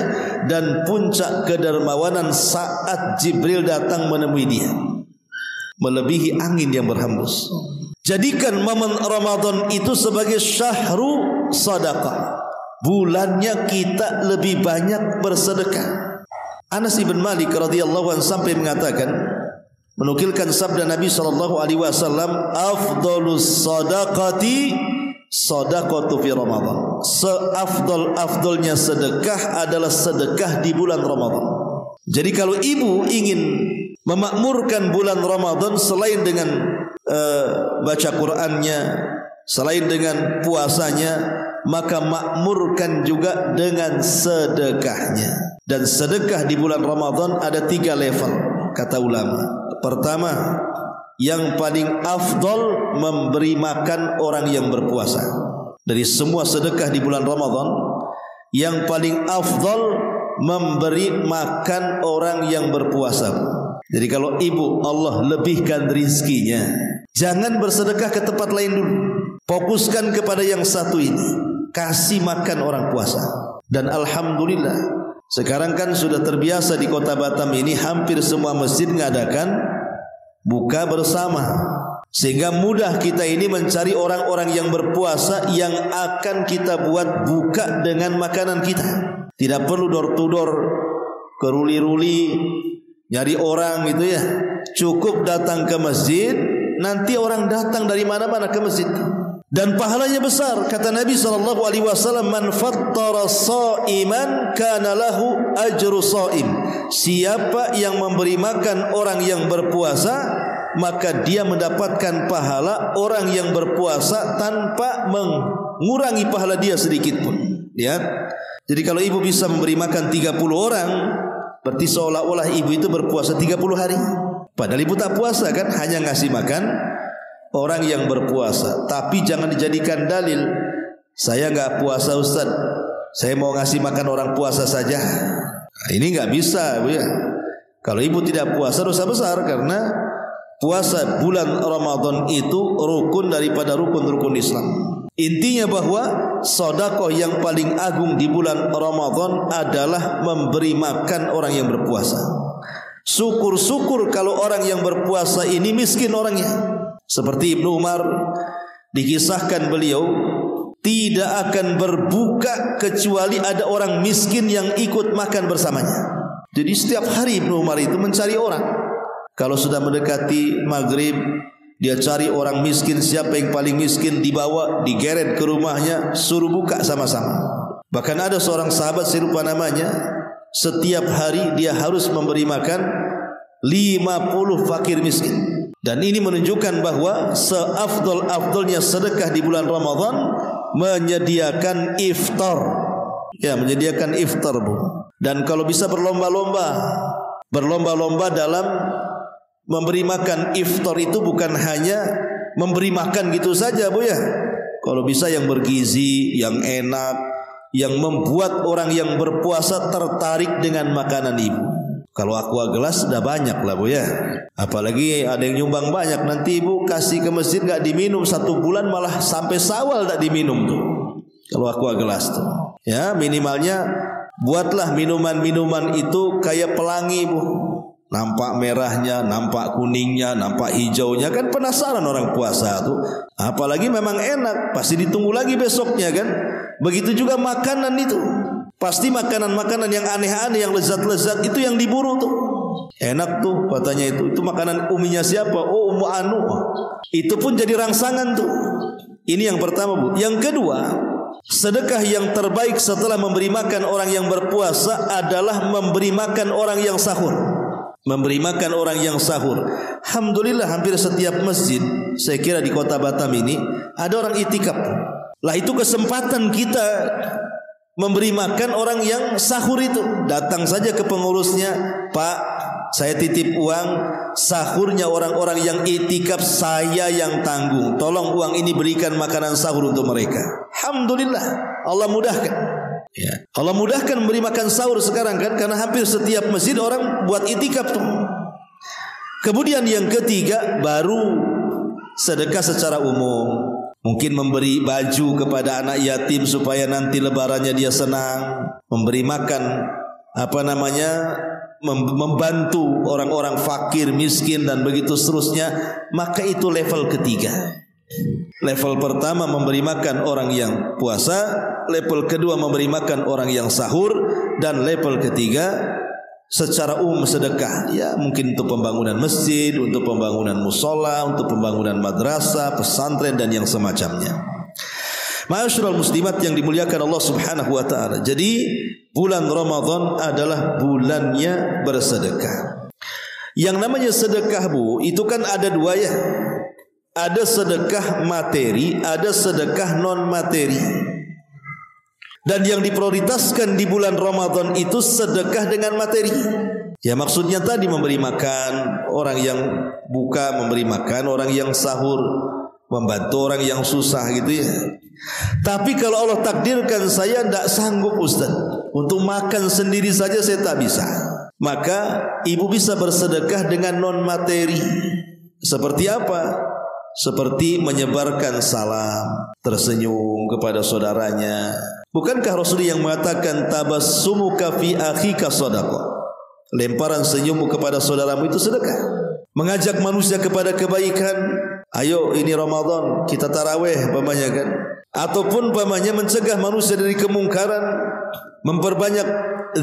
dan puncak kedermawanan saat Jibril datang menemui dia, melebihi angin yang berhembus. Jadikan momen Ramadan itu sebagai syahru sadaqah, bulannya kita lebih banyak bersedekah. Anas bin Malik radhiyallahu anhu sampai mengatakan, menukilkan sabda Nabi SAW, afdalus sadaqati sadaqatu fi Ramadan. Seafdal-afdalnya sedekah adalah sedekah di bulan Ramadan. Jadi kalau ibu ingin memakmurkan bulan Ramadan selain dengan baca Qur'annya, selain dengan puasanya, maka makmurkan juga dengan sedekahnya. Dan sedekah di bulan Ramadan ada 3 level kata ulama. Pertama, yang paling afdal memberi makan orang yang berpuasa. Dari semua sedekah di bulan Ramadan, yang paling afdal memberi makan orang yang berpuasa. Jadi kalau ibu Allah lebihkan rizkinya, jangan bersedekah ke tempat lain dulu. Fokuskan kepada yang satu ini, kasih makan orang puasa. Dan alhamdulillah, sekarang kan sudah terbiasa di kota Batam ini hampir semua masjid mengadakan buka bersama, sehingga mudah kita ini mencari orang-orang yang berpuasa yang akan kita buat buka dengan makanan kita. Tidak perlu door to door, keruli-ruli nyari orang gitu ya. Cukup datang ke masjid, nanti orang datang dari mana-mana ke masjid. Dan pahalanya besar. Kata Nabi SAW, man fattara sha'iman kana lahu ajru sha'im. Siapa yang memberi makan orang yang berpuasa, maka dia mendapatkan pahala orang yang berpuasa tanpa mengurangi pahala dia sedikit pun. Lihat. Jadi kalau ibu bisa memberi makan 30 orang, berarti seolah-olah ibu itu berpuasa 30 hari. Padahal ibu tak puasa kan, hanya ngasih makan orang yang berpuasa. Tapi jangan dijadikan dalil, saya enggak puasa Ustaz, saya mau ngasih makan orang puasa saja. Nah, ini enggak bisa, Bu ya. Kalau ibu tidak puasa dosa besar, karena puasa bulan Ramadan itu rukun daripada rukun-rukun Islam. Intinya bahwa sedekah yang paling agung di bulan Ramadan adalah memberi makan orang yang berpuasa. Syukur-syukur kalau orang yang berpuasa ini miskin orangnya. Seperti Ibnu Umar, dikisahkan beliau tidak akan berbuka kecuali ada orang miskin yang ikut makan bersamanya. Jadi setiap hari Ibnu Umar itu mencari orang. Kalau sudah mendekati maghrib, dia cari orang miskin, siapa yang paling miskin, dibawa, digeret ke rumahnya, suruh buka sama-sama. Bahkan ada seorang sahabat, saya lupa namanya, setiap hari dia harus memberi makan 50 fakir miskin. Dan ini menunjukkan bahwa seafdal-afdalnya sedekah di bulan Ramadan menyediakan iftar. Ya, menyediakan iftar, Bu. Dan kalau bisa berlomba-lomba dalam memberi makan iftar itu, bukan hanya memberi makan gitu saja, Bu ya. Kalau bisa yang bergizi, yang enak, yang membuat orang yang berpuasa tertarik dengan makanan ibu. Kalau aqua gelas sudah banyak lah, Bu ya. Apalagi ada yang nyumbang banyak, nanti ibu kasih ke masjid nggak diminum 1 bulan, malah sampai Syawal tak diminum tuh. Kalau aqua gelas tuh. Ya, minimalnya buatlah minuman-minuman itu kayak pelangi, Bu. Nampak merahnya, nampak kuningnya, nampak hijaunya, kan penasaran orang puasa tuh. Apalagi memang enak, pasti ditunggu lagi besoknya kan. Begitu juga makanan itu. Pasti makanan-makanan yang aneh-aneh, yang lezat-lezat itu yang diburu tuh. Enak tuh katanya itu. Itu makanan uminya siapa? Oh, Ummu Anu. Itu pun jadi rangsangan tuh. Ini yang pertama, Bu. Yang kedua, sedekah yang terbaik setelah memberi makan orang yang berpuasa adalah memberi makan orang yang sahur. Memberi makan orang yang sahur. Alhamdulillah hampir setiap masjid, saya kira di kota Batam ini, ada orang itikaf. Lah itu kesempatan kita memberi makan orang yang sahur itu. Datang saja ke pengurusnya, Pak, saya titip uang sahurnya orang-orang yang itikaf, saya yang tanggung. Tolong uang ini berikan makanan sahur untuk mereka. Alhamdulillah, Allah mudahkan. Ya. Allah mudahkan memberi makan sahur sekarang kan, karena hampir setiap masjid orang buat itikaf tuh. Kemudian yang ketiga baru sedekah secara umum. Mungkin memberi baju kepada anak yatim supaya nanti lebarannya dia senang, memberi makan membantu orang-orang fakir, miskin dan begitu seterusnya, maka itu level ketiga. Level pertama memberi makan orang yang puasa, level kedua memberi makan orang yang sahur, dan level ketiga secara umum sedekah. Ya, mungkin untuk pembangunan masjid, untuk pembangunan musola, untuk pembangunan madrasah, pesantren dan yang semacamnya. Ma'asyiral muslimat yang dimuliakan Allah Subhanahu wa taala. Jadi bulan Ramadan adalah bulannya bersedekah. Yang namanya sedekah, Bu, itu kan ada dua ya. Ada sedekah materi, ada sedekah non materi. Dan yang diprioritaskan di bulan Ramadan itu sedekah dengan materi. Ya, maksudnya tadi memberi makan orang yang buka, memberi makan orang yang sahur, membantu orang yang susah gitu ya. Tapi kalau Allah takdirkan saya tidak sanggup, Ustaz, untuk makan sendiri saja saya tak bisa, maka ibu bisa bersedekah dengan non materi. Seperti apa? Seperti menyebarkan salam, tersenyum kepada saudaranya. Bukankah Rasul yang mengatakan tabassumuka fi akhika shadaqah? Lemparan senyummu kepada saudaramu itu sedekah. Mengajak manusia kepada kebaikan. Ayo ini Ramadan, kita tarawih umpamanya kan. Ataupun umpamanya mencegah manusia dari kemungkaran, memperbanyak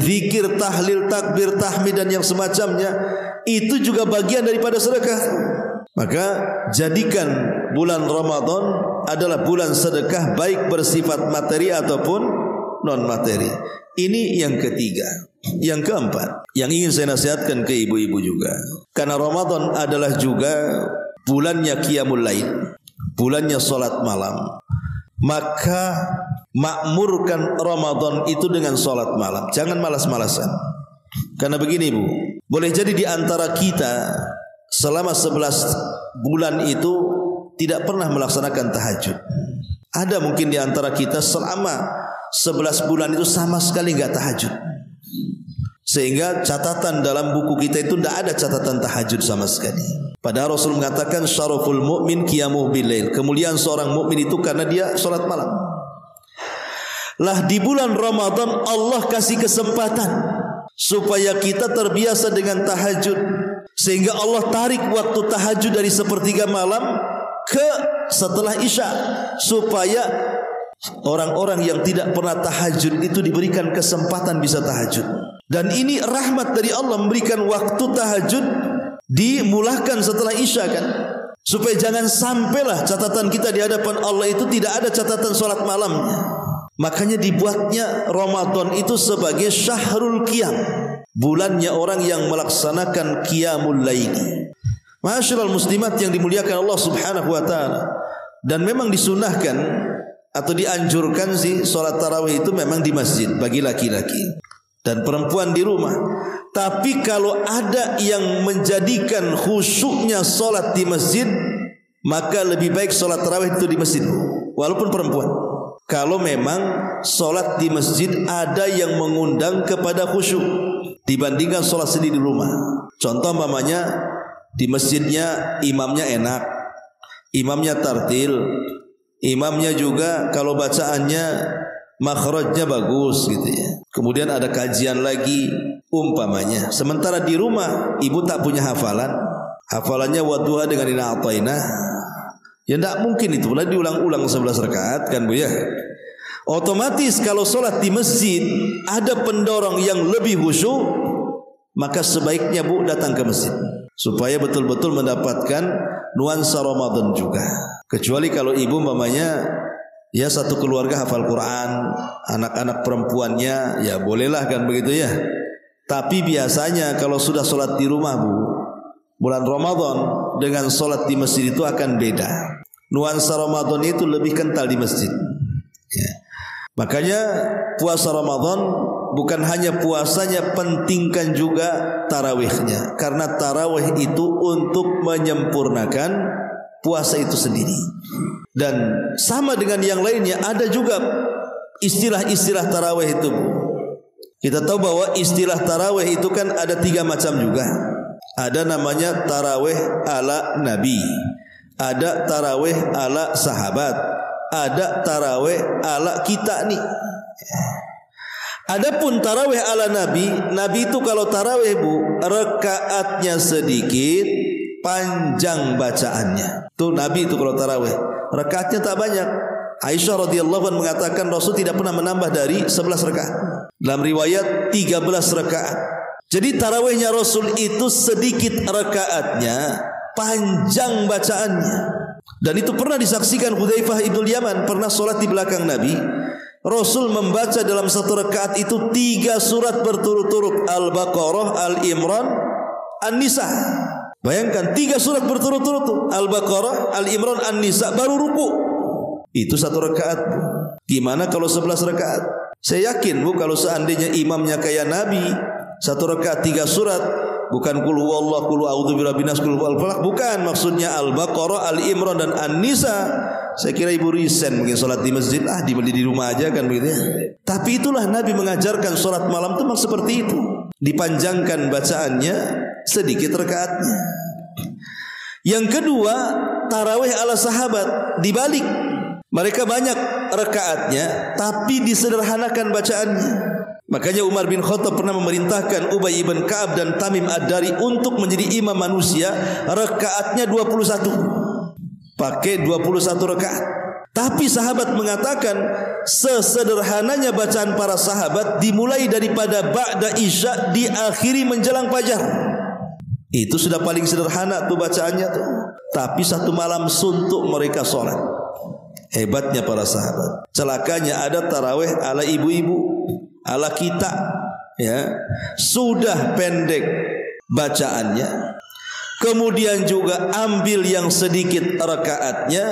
zikir, tahlil, takbir, tahmid dan yang semacamnya. Itu juga bagian daripada sedekah. Maka jadikan bulan Ramadan adalah bulan sedekah, baik bersifat materi ataupun non materi. Ini yang ketiga. Yang keempat yang ingin saya nasihatkan ke ibu-ibu juga, karena Ramadan adalah juga bulannya qiyamul lail, bulannya salat malam. Maka makmurkan Ramadan itu dengan salat malam. Jangan malas-malasan. Karena begini, Bu, boleh jadi di antara kita selama 11 bulan itu tidak pernah melaksanakan tahajud. Ada mungkin di antara kita selama 11 bulan itu sama sekali enggak tahajud. Sehingga catatan dalam buku kita itu tidak ada catatan tahajud sama sekali. Padahal Rasul mengatakan syaraful mu'min qiyamuhu bilail. Kemuliaan seorang mukmin itu karena dia salat malam. Lah di bulan Ramadan Allah kasih kesempatan supaya kita terbiasa dengan tahajud, sehingga Allah tarik waktu tahajud dari sepertiga malam ke setelah Isya, supaya orang-orang yang tidak pernah tahajud itu diberikan kesempatan bisa tahajud. Dan ini rahmat dari Allah, memberikan waktu tahajud dimulahkan setelah Isya kan, supaya jangan sampailah catatan kita di hadapan Allah itu tidak ada catatan salat malamnya. Makanya dibuatnya Ramadan itu sebagai syahrul qiyam, bulannya orang yang melaksanakan qiyamul laili. Ma'asyiral muslimat yang dimuliakan Allah Subhanahu wa taala. Dan memang disunahkan atau dianjurkan sih salat tarawih itu memang di masjid bagi laki-laki dan perempuan di rumah. Tapi kalau ada yang menjadikan khusyuknya salat di masjid, maka lebih baik salat tarawih itu di masjid walaupun perempuan. Kalau memang solat di masjid ada yang mengundang kepada khusyuk dibandingkan solat sendiri di rumah. Contoh umpamanya di masjidnya imamnya enak, imamnya tartil, imamnya juga kalau bacaannya makhrajnya bagus gitu ya. Kemudian ada kajian lagi umpamanya. Sementara di rumah ibu tak punya hafalan, hafalannya wadduha dengan inna a'tainah. Ya tidak mungkin itu. Boleh diulang-ulang 11 rakaat kan Bu ya. Otomatis kalau sholat di masjid ada pendorong yang lebih khusyuk, maka sebaiknya Bu datang ke masjid supaya betul-betul mendapatkan nuansa Ramadan juga. Kecuali kalau ibu umpamanya ya satu keluarga hafal Quran, anak-anak perempuannya ya bolehlah kan begitu ya. Tapi biasanya kalau sudah sholat di rumah Bu, bulan Ramadan dengan sholat di masjid itu akan beda. Nuansa Ramadan itu lebih kental di masjid ya. Makanya puasa Ramadan bukan hanya puasanya, pentingkan juga tarawihnya. Karena tarawih itu untuk menyempurnakan puasa itu sendiri. Dan sama dengan yang lainnya, ada juga istilah-istilah tarawih itu. Kita tahu bahwa istilah tarawih itu kan ada 3 macam juga. Ada namanya tarawih ala Nabi, ada tarawih ala sahabat, ada tarawih ala kita nih. Adapun tarawih ala Nabi, Nabi itu kalau tarawih Bu, rakaatnya sedikit, panjang bacaannya. Tuh Nabi itu kalau tarawih, rakaatnya tak banyak. Aisyah radhiyallahu anha mengatakan Rasul tidak pernah menambah dari 11 rakaat. Dalam riwayat 13 rakaat. Jadi tarawihnya Rasul itu sedikit rakaatnya, panjang bacaannya. Dan itu pernah disaksikan Hudzaifah ibn Yaman, pernah sholat di belakang Nabi. Rasul membaca dalam satu rakaat itu 3 surat berturut-turut, Al-Baqarah, Al-Imran, An-Nisa. Bayangkan 3 surat berturut-turut, Al-Baqarah, Al-Imran, An-Nisa, baru ruku. Itu satu rakaat. Gimana kalau 11 rakaat? Saya yakin Bu, kalau seandainya imamnya kayak Nabi, satu rakaat 3 surat, bukan qul huwallahu, qul a'udzu birabbin nas, qul huwal falaq, bukan, maksudnya Al-Baqarah, Al-Imran dan An-Nisa. Saya kira ibu risen mungkin salat di masjid, di rumah aja kan begitu ya. Tapi itulah Nabi mengajarkan salat malam itu memang seperti itu. Dipanjangkan bacaannya, sedikit rakaatnya. Yang kedua, tarawih ala sahabat, dibalik. Mereka banyak rakaatnya tapi disederhanakan bacaannya. Makanya Umar bin Khattab pernah memerintahkan Ubay ibn Ka'ab dan Tamim ad-Dari untuk menjadi imam manusia, rakaatnya 21. Pakai 21 rakaat. Tapi sahabat mengatakan sesederhananya bacaan para sahabat dimulai daripada ba'da isya, diakhiri menjelang fajar. Itu sudah paling sederhana tuh bacaannya tuh. Tapi satu malam suntuk mereka sholat. Hebatnya para sahabat. Celakanya ada tarawih ala ibu-ibu, ala kita ya, sudah pendek bacaannya, kemudian juga ambil yang sedikit rakaatnya,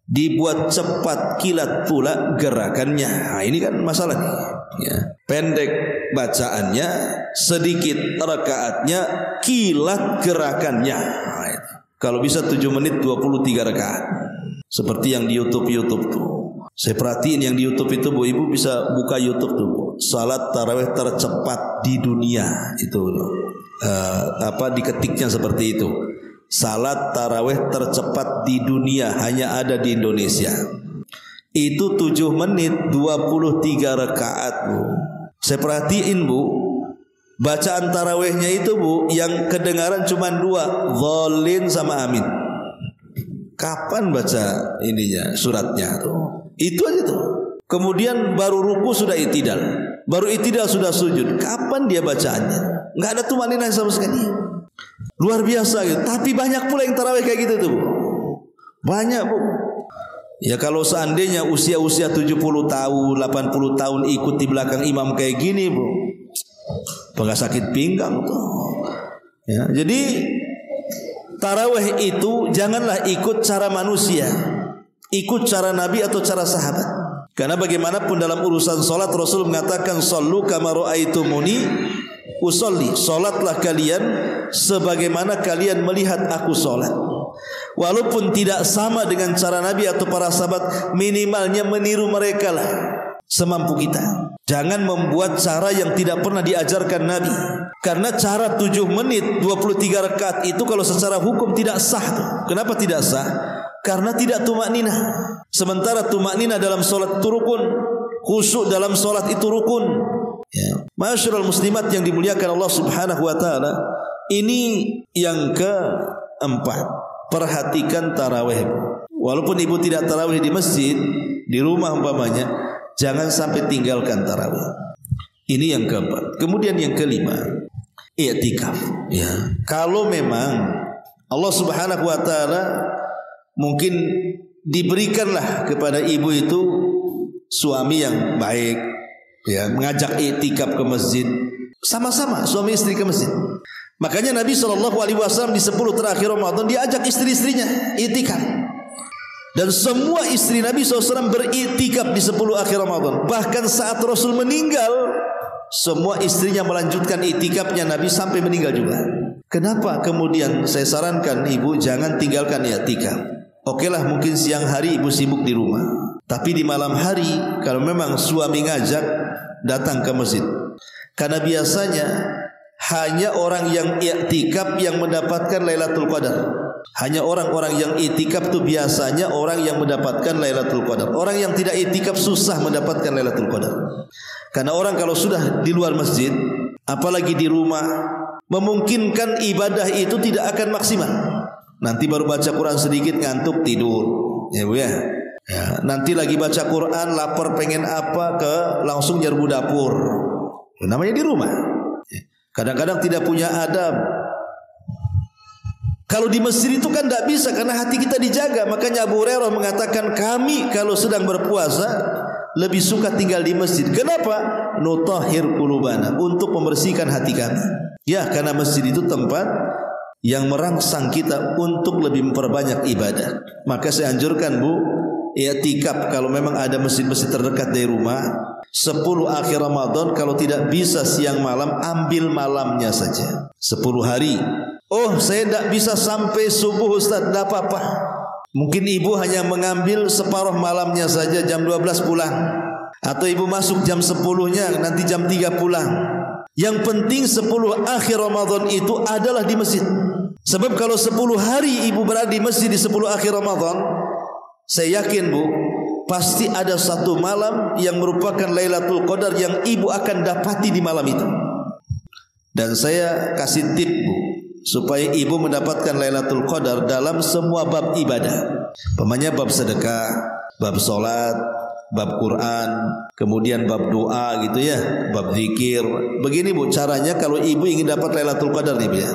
dibuat cepat kilat pula gerakannya. Nah, ini kan masalahnya ya. Pendek bacaannya, sedikit rakaatnya, kilat gerakannya. Nah, itu. Kalau bisa 7 menit 23 rakaat. Seperti yang di YouTube tuh. Saya perhatiin yang di YouTube itu Bu, ibu bisa buka YouTube tuh Bu. Salat tarawih tercepat di dunia itu. Diketiknya seperti itu. Salat tarawih tercepat di dunia hanya ada di Indonesia. Itu 7 menit 23 rakaat Bu. Saya perhatiin Bu, bacaan tarawihnya itu Bu, yang kedengaran cuma 2, Dhalin sama Amin. Kapan baca ininya, suratnya tuh? Itu aja tuh. Kemudian baru ruku sudah itidal, baru itidal sudah sujud. Kapan dia bacaannya? Nggak ada tumaninah sama sekali. Luar biasa gitu. Tapi banyak pula yang tarawih kayak gitu tuh Bu. Banyak Bu. Ya kalau seandainya usia-usia 70 tahun, 80 tahun ikut di belakang imam kayak gini Bu, nggak sakit pinggang tuh. Ya, jadi tarawih itu janganlah ikut cara manusia, ikut cara Nabi atau cara sahabat. Karena bagaimanapun dalam urusan solat Rasul mengatakan sallu kama ra'aitumuni usolli, solatlah kalian sebagaimana kalian melihat aku solat. Walaupun tidak sama dengan cara Nabi atau para sahabat, minimalnya meniru mereka lah semampu kita. Jangan membuat cara yang tidak pernah diajarkan Nabi. Karena cara 7 menit 23 rakaat itu kalau secara hukum tidak sah tuh. Kenapa tidak sah? Karena tidak tumakninah. Sementara tumakninah dalam solat itu rukun. khusyuk dalam solat itu rukun. Ya. Masyarul muslimat yang dimuliakan Allah Subhanahu wa taala, ini yang keempat, perhatikan tarawih. Walaupun ibu tidak tarawih di masjid, di rumah umpamanya, jangan sampai tinggalkan tarawih. Ini yang keempat. Kemudian yang kelima, i'tikaf. Ya. Kalau memang Allah Subhanahu wa taala mungkin diberikanlah kepada ibu itu suami yang baik, ya, mengajak i'tikaf ke masjid, sama-sama suami istri ke masjid. Makanya Nabi SAW di 10 terakhir Ramadan diajak istri-istrinya i'tikaf. Dan semua istri Nabi SAW beriktikaf di 10 akhir Ramadan. Bahkan saat Rasul meninggal, semua istrinya melanjutkan iktikafnya Nabi sampai meninggal juga. Kenapa kemudian saya sarankan ibu jangan tinggalkan iktikaf? Okelah mungkin siang hari ibu sibuk di rumah, tapi di malam hari kalau memang suami ngajak, datang ke masjid. Karena biasanya hanya orang yang iktikaf yang mendapatkan Lailatul Qadar. Hanya orang-orang yang itikaf itu biasanya orang yang mendapatkan Lailatul Qadar. Orang yang tidak itikaf susah mendapatkan Lailatul Qadar. Karena orang kalau sudah di luar masjid, apalagi di rumah, memungkinkan ibadah itu tidak akan maksimal. Nanti baru baca Quran sedikit ngantuk tidur, ya Bu ya. Ya, nanti lagi baca Quran lapar pengen apa langsung nyerbu dapur. Namanya di rumah. Kadang-kadang tidak punya adab. Kalau di masjid itu kan tidak bisa karena hati kita dijaga. Makanya Abu Hurairah mengatakan kami kalau sedang berpuasa lebih suka tinggal di masjid. Kenapa? Nutahhir qulubana, untuk membersihkan hati kami. Ya, karena masjid itu tempat yang merangsang kita untuk lebih memperbanyak ibadah. Maka saya anjurkan Bu, i'tikaf kalau memang ada masjid-masjid terdekat dari rumah. 10 akhir Ramadan kalau tidak bisa siang malam, ambil malamnya saja. 10 hari. Oh, saya tidak bisa sampai subuh Ustaz, tidak apa-apa. Mungkin ibu hanya mengambil separuh malamnya saja, jam 12 pulang. Atau ibu masuk jam 10-nya, nanti jam 3 pulang. Yang penting 10 akhir Ramadan itu adalah di masjid. Sebab kalau 10 hari ibu berada di masjid di 10 akhir Ramadan, saya yakin Bu, pasti ada satu malam yang merupakan Lailatul Qadar yang ibu akan dapati di malam itu. Dan saya kasih tip Bu, supaya ibu mendapatkan Lailatul Qadar dalam semua bab ibadah. Pemanya bab sedekah, bab solat, bab Quran, kemudian bab doa gitu ya, bab zikir. Begini Bu caranya kalau ibu ingin dapat Lailatul Qadar nih ya.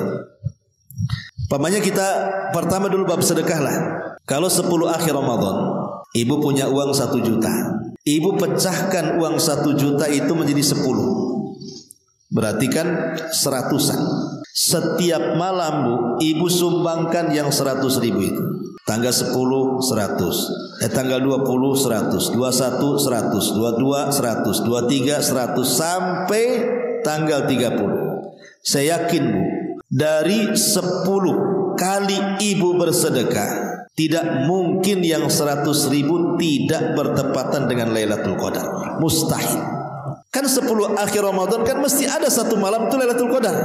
Pemanya kita pertama dulu bab sedekah lah. Kalau 10 akhir Ramadan, ibu punya uang 1 juta. Ibu pecahkan uang 1 juta itu menjadi 10. Berarti kan 100-an. Setiap malam Bu, ibu sumbangkan yang 100.000 itu. Tanggal 10 100, tanggal 20 100, 21 100, 22 100, 23 100 sampai tanggal 30. Saya yakin Bu, dari 10 kali ibu bersedekah, tidak mungkin yang 100.000 tidak bertepatan dengan Lailatul Qadar. Mustahil. Kan 10 akhir Ramadan kan mesti ada satu malam itu Lailatul Qadar.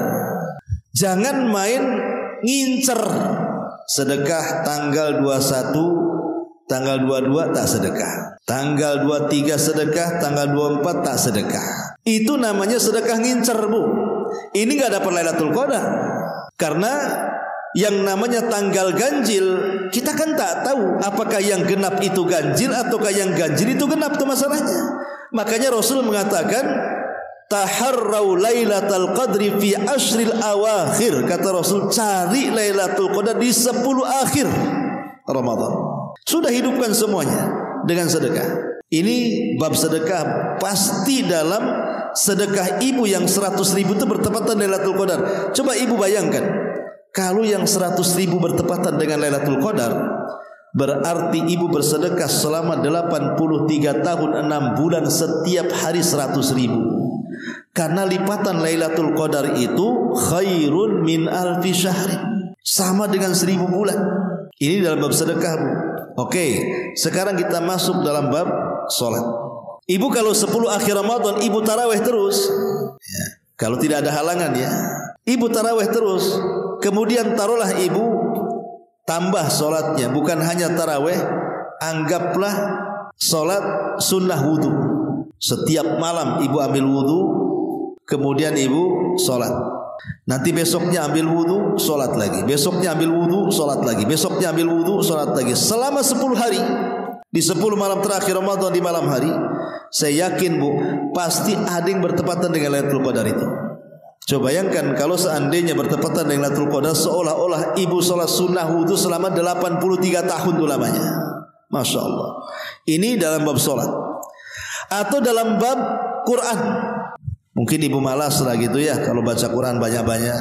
Jangan main ngincer sedekah tanggal 21, tanggal 22 tak sedekah, tanggal 23 sedekah, tanggal 24 tak sedekah. Itu namanya sedekah ngincer Bu. Ini gak dapat Lailatul Qadar. Karena yang namanya tanggal ganjil, kita kan tak tahu apakah yang genap itu ganjil ataukah yang ganjil itu genap, itu masalahnya. Makanya Rasul mengatakan taharrau lailatul qadri fi ashril awakhir. Kata Rasul, cari Lailatul Qadar di 10 akhir Ramadan. Sudah hidupkan semuanya dengan sedekah. Ini bab sedekah. Pasti dalam sedekah ibu yang 100.000 itu bertepatan Lailatul Qadar. Coba ibu bayangkan, kalau yang 100.000 bertepatan dengan Lailatul Qadar, berarti ibu bersedekah selama 83 tahun 6 bulan setiap hari 100.000. Karena lipatan Lailatul Qadar itu khairun min alfi syahrin, sama dengan 1000 bulan. Ini dalam bab sedekah Bu. Oke, sekarang kita masuk dalam bab solat. Ibu kalau 10 akhir Ramadan ibu tarawih terus ya, kalau tidak ada halangan ya, ibu tarawih terus. Kemudian taruhlah ibu tambah solatnya, bukan hanya tarawih, anggaplah solat sunnah wudu. Setiap malam ibu ambil wudu, kemudian ibu sholat. Nanti besoknya ambil wudu, sholat lagi. Besoknya ambil wudu, sholat lagi. Besoknya ambil wudu, sholat lagi. Selama 10 hari. Di 10 malam terakhir Ramadan di malam hari, saya yakin Bu, pasti ada yang bertepatan dengan Lailatul Qadar itu. Coba bayangkan kalau seandainya bertepatan dengan Lailatul Qadar, seolah-olah ibu sholat sunnah wudu selama 83 tahun itu lamanya. Masya Allah. Ini dalam bab sholat. Atau dalam bab Quran. Mungkin ibu malas lah gitu ya kalau baca Quran banyak-banyak.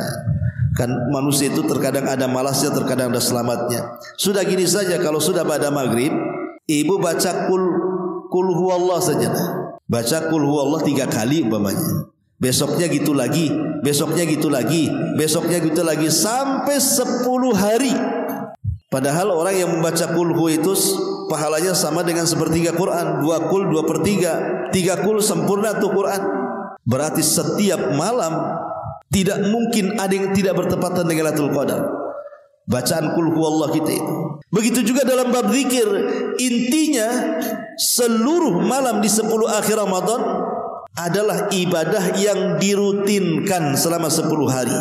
Kan manusia itu terkadang ada malasnya, terkadang ada selamatnya. Sudah gini saja, kalau sudah pada maghrib, ibu baca kul huwallah saja. Baca kul huwallah 3 kali umpamanya. Besoknya gitu lagi, besoknya gitu lagi, besoknya gitu lagi, sampai 10 hari. Padahal orang yang membaca kul hu itu pahalanya sama dengan sepertiga Quran. 2 kul 2/3, 3 kul sempurna tuh Quran. Berarti setiap malam tidak mungkin ada yang tidak bertepatan dengan Lailatul Qadar. Bacaan kul huwallah kita itu. Begitu juga dalam bab zikir. Intinya seluruh malam di 10 akhir Ramadan adalah ibadah yang dirutinkan selama 10 hari.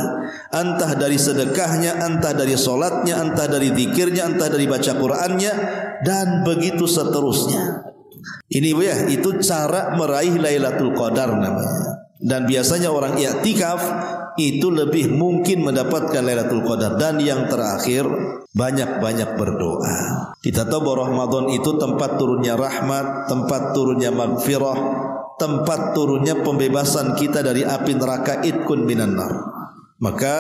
Entah dari sedekahnya, entah dari solatnya, entah dari zikirnya, entah dari baca Qurannya, dan begitu seterusnya. Ini Bu ya, itu cara meraih Lailatul Qadar namanya. Dan biasanya orang i'tikaf itu lebih mungkin mendapatkan Lailatul Qadar. Dan yang terakhir, banyak-banyak berdoa. Kita tahu bahwa Ramadan itu tempat turunnya rahmat, tempat turunnya maghfirah, tempat turunnya pembebasan kita dari api neraka, itkun minan nar. Maka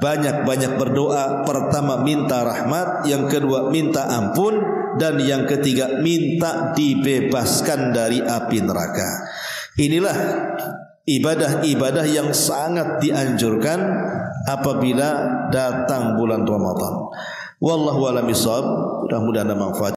banyak-banyak berdoa. Pertama minta rahmat, yang kedua minta ampun, dan yang ketiga minta dibebaskan dari api neraka. Inilah ibadah-ibadah yang sangat dianjurkan apabila datang bulan Ramadan. Wallahu a'lam bishawab. Mudah-mudahan manfaat.